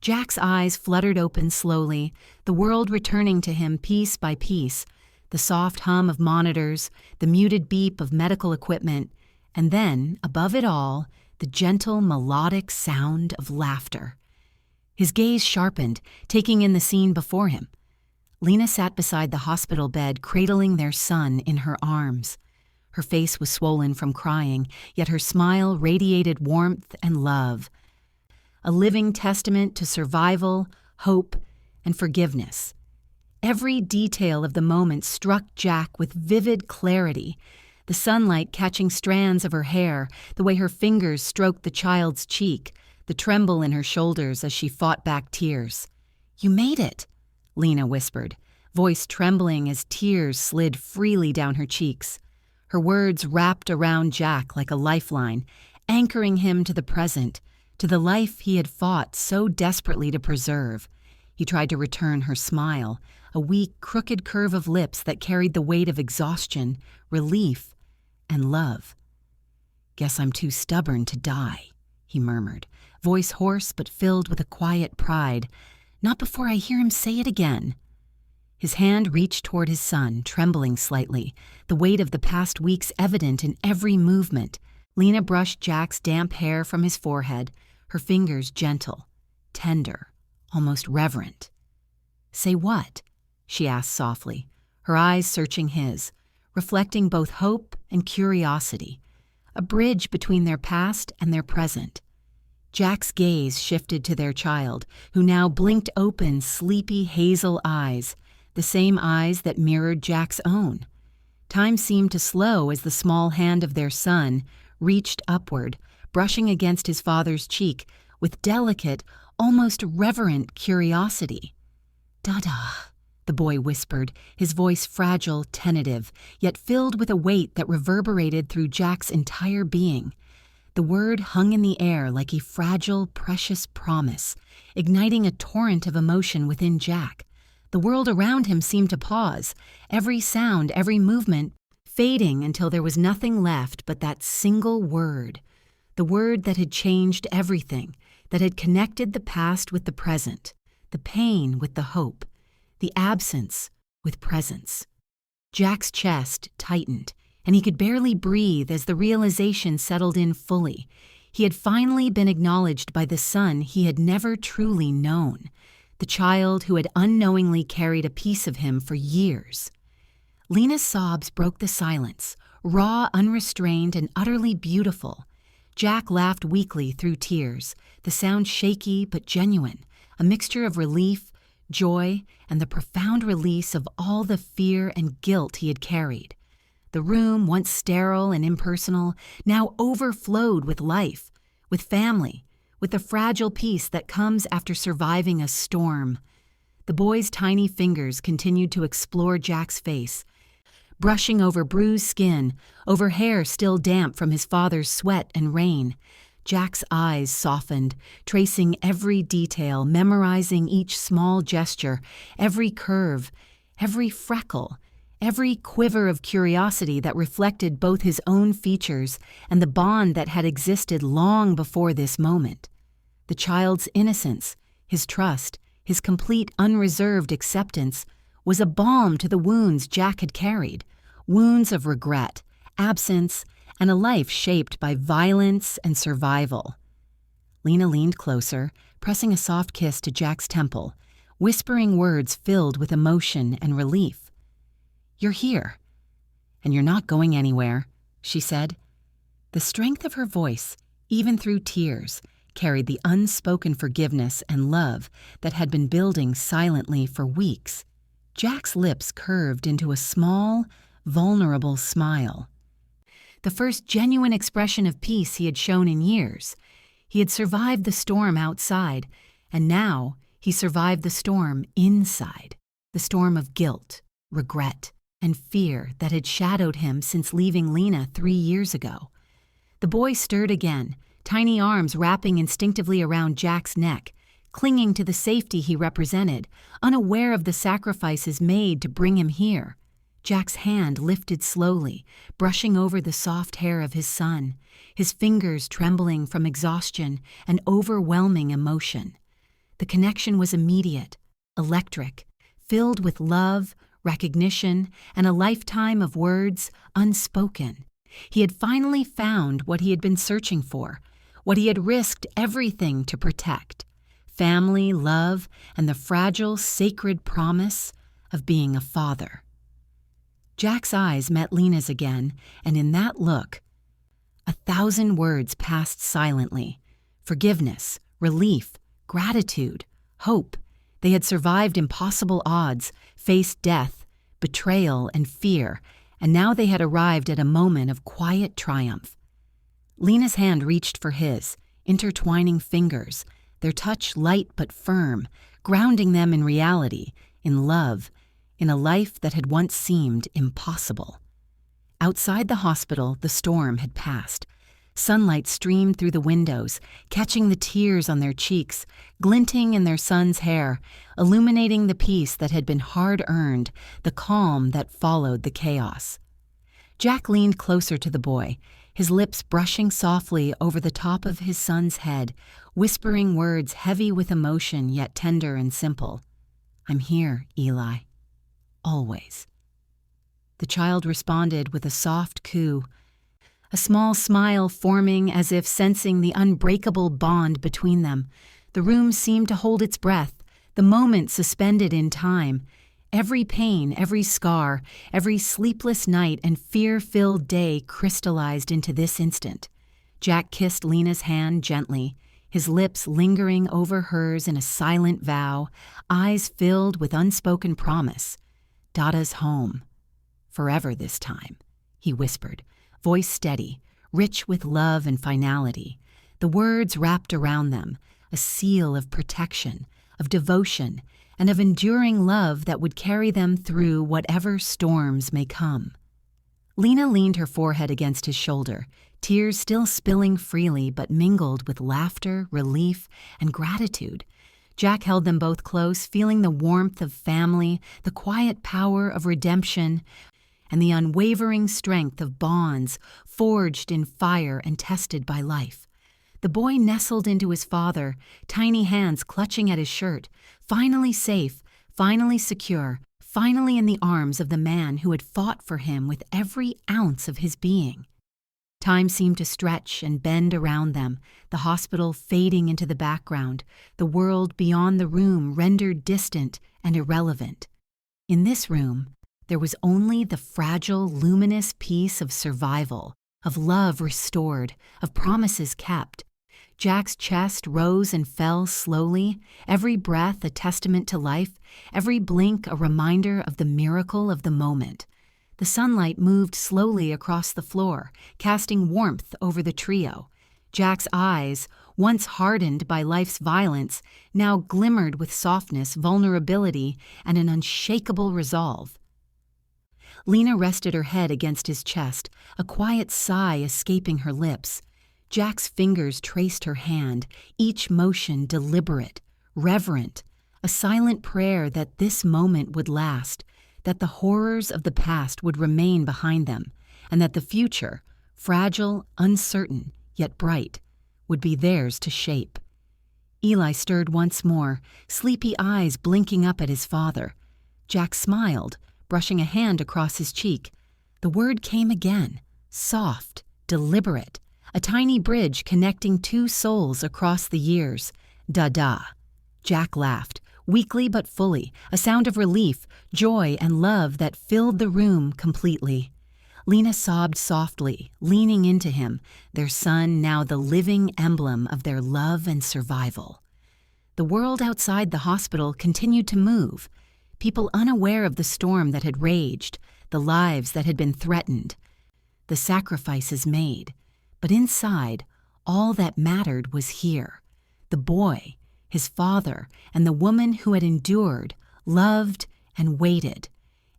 Jack's eyes fluttered open slowly, the world returning to him piece by piece, the soft hum of monitors, the muted beep of medical equipment, and then, above it all, the gentle, melodic sound of laughter. His gaze sharpened, taking in the scene before him. Lena sat beside the hospital bed, cradling their son in her arms. Her face was swollen from crying, yet her smile radiated warmth and love. A living testament to survival, hope, and forgiveness. Every detail of the moment struck Jack with vivid clarity. The sunlight catching strands of her hair, the way her fingers stroked the child's cheek, the tremble in her shoulders as she fought back tears. "You made it," Lena whispered, voice trembling as tears slid freely down her cheeks. Her words wrapped around Jack like a lifeline, anchoring him to the present, to the life he had fought so desperately to preserve. He tried to return her smile, a weak, crooked curve of lips that carried the weight of exhaustion, relief, and love. "Guess I'm too stubborn to die," he murmured, voice hoarse but filled with a quiet pride. "Not before I hear him say it again." His hand reached toward his son, trembling slightly, the weight of the past weeks evident in every movement. Lena brushed Jack's damp hair from his forehead, her fingers gentle, tender, almost reverent. "Say what?" she asked softly, her eyes searching his, reflecting both hope and curiosity, a bridge between their past and their present. Jack's gaze shifted to their child, who now blinked open sleepy hazel eyes, the same eyes that mirrored Jack's own. Time seemed to slow as the small hand of their son reached upward, brushing against his father's cheek with delicate, almost reverent curiosity. "Dada," the boy whispered, his voice fragile, tentative, yet filled with a weight that reverberated through Jack's entire being. The word hung in the air like a fragile, precious promise, igniting a torrent of emotion within Jack. The world around him seemed to pause, every sound, every movement fading until there was nothing left but that single word, the word that had changed everything, that had connected the past with the present, the pain with the hope, the absence with presence. Jack's chest tightened, and he could barely breathe as the realization settled in fully. He had finally been acknowledged by the son he had never truly known, the child who had unknowingly carried a piece of him for years. Lena's sobs broke the silence, raw, unrestrained, and utterly beautiful. Jack laughed weakly through tears, the sound shaky but genuine, a mixture of relief, joy, and the profound release of all the fear and guilt he had carried. The room, once sterile and impersonal, now overflowed with life, with family, with the fragile peace that comes after surviving a storm. The boy's tiny fingers continued to explore Jack's face, brushing over bruised skin, over hair still damp from his father's sweat and rain. Jack's eyes softened, tracing every detail, memorizing each small gesture, every curve, every freckle, every quiver of curiosity that reflected both his own features and the bond that had existed long before this moment. The child's innocence, his trust, his complete unreserved acceptance was a balm to the wounds Jack had carried, wounds of regret, absence, and a life shaped by violence and survival. Lena leaned closer, pressing a soft kiss to Jack's temple, whispering words filled with emotion and relief. "You're here, and you're not going anywhere," she said. The strength of her voice, even through tears, carried the unspoken forgiveness and love that had been building silently for weeks. Jack's lips curved into a small, vulnerable smile. The first genuine expression of peace he had shown in years. He had survived the storm outside, and now he survived the storm inside, the storm of guilt, regret, and fear that had shadowed him since leaving Lena 3 years ago. The boy stirred again, tiny arms wrapping instinctively around Jack's neck, clinging to the safety he represented, unaware of the sacrifices made to bring him here. Jack's hand lifted slowly, brushing over the soft hair of his son, his fingers trembling from exhaustion and overwhelming emotion. The connection was immediate, electric, filled with love, recognition, and a lifetime of words unspoken. He had finally found what he had been searching for, what he had risked everything to protect: family, love, and the fragile, sacred promise of being a father. Jack's eyes met Lena's again, and in that look, 1,000 words passed silently. Forgiveness, relief, gratitude, hope. They had survived impossible odds, faced death, betrayal, and fear, and now they had arrived at a moment of quiet triumph. Lena's hand reached for his, intertwining fingers, their touch light but firm, grounding them in reality, in love, in a life that had once seemed impossible. Outside the hospital, the storm had passed. Sunlight streamed through the windows, catching the tears on their cheeks, glinting in their son's hair, illuminating the peace that had been hard-earned, the calm that followed the chaos. Jack leaned closer to the boy, his lips brushing softly over the top of his son's head, whispering words heavy with emotion yet tender and simple. "I'm here, Eli. Always." The child responded with a soft coo, a small smile forming as if sensing the unbreakable bond between them. The room seemed to hold its breath, the moment suspended in time. Every pain, every scar, every sleepless night and fear-filled day crystallized into this instant. Jack kissed Lena's hand gently, his lips lingering over hers in a silent vow, eyes filled with unspoken promise. "Dada's home. Forever this time," he whispered, voice steady, rich with love and finality. The words wrapped around them, a seal of protection, of devotion, and of enduring love that would carry them through whatever storms may come. Lena leaned her forehead against his shoulder, tears still spilling freely but mingled with laughter, relief, and gratitude. Jack held them both close, feeling the warmth of family, the quiet power of redemption, and the unwavering strength of bonds forged in fire and tested by life. The boy nestled into his father, tiny hands clutching at his shirt, finally safe, finally secure, finally in the arms of the man who had fought for him with every ounce of his being. Time seemed to stretch and bend around them, the hospital fading into the background, the world beyond the room rendered distant and irrelevant. In this room, there was only the fragile, luminous peace of survival, of love restored, of promises kept. Jack's chest rose and fell slowly, every breath a testament to life, every blink a reminder of the miracle of the moment. The sunlight moved slowly across the floor, casting warmth over the trio. Jack's eyes, once hardened by life's violence, now glimmered with softness, vulnerability, and an unshakable resolve. Lena rested her head against his chest, a quiet sigh escaping her lips. Jack's fingers traced her hand, each motion deliberate, reverent, a silent prayer that this moment would last, that the horrors of the past would remain behind them, and that the future, fragile, uncertain, yet bright, would be theirs to shape. Eli stirred once more, sleepy eyes blinking up at his father. Jack smiled, brushing a hand across his cheek. The word came again, soft, deliberate, a tiny bridge connecting two souls across the years. Dada. Jack laughed, weakly but fully, a sound of relief, joy, and love that filled the room completely. Lena sobbed softly, leaning into him, their son now the living emblem of their love and survival. The world outside the hospital continued to move, people unaware of the storm that had raged, the lives that had been threatened, the sacrifices made. But inside, all that mattered was here. The boy, his father, and the woman who had endured, loved, and waited.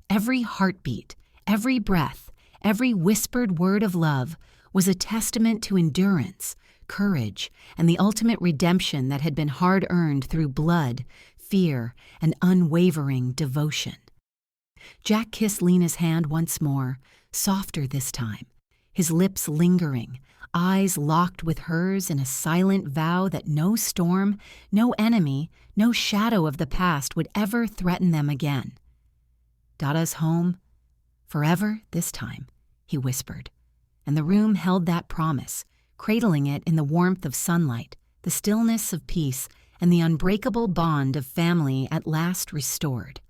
Every heartbeat, every breath, every whispered word of love was a testament to endurance, courage, and the ultimate redemption that had been hard-earned through blood, fear, and unwavering devotion. Jack kissed Lena's hand once more, softer this time, his lips lingering, eyes locked with hers in a silent vow that no storm, no enemy, no shadow of the past would ever threaten them again. Dada's home, forever this time, he whispered, and the room held that promise, cradling it in the warmth of sunlight, the stillness of peace, and the unbreakable bond of family at last restored.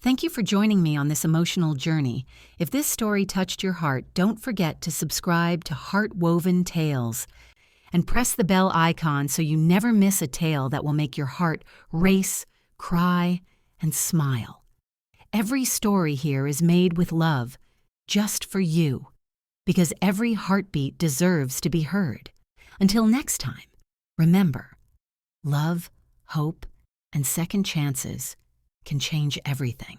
Thank you for joining me on this emotional journey. If this story touched your heart, don't forget to subscribe to Heart-Woven Tales and press the bell icon so you never miss a tale that will make your heart race, cry, and smile. Every story here is made with love, just for you, because every heartbeat deserves to be heard. Until next time, remember, love, hope, and second chances can change everything.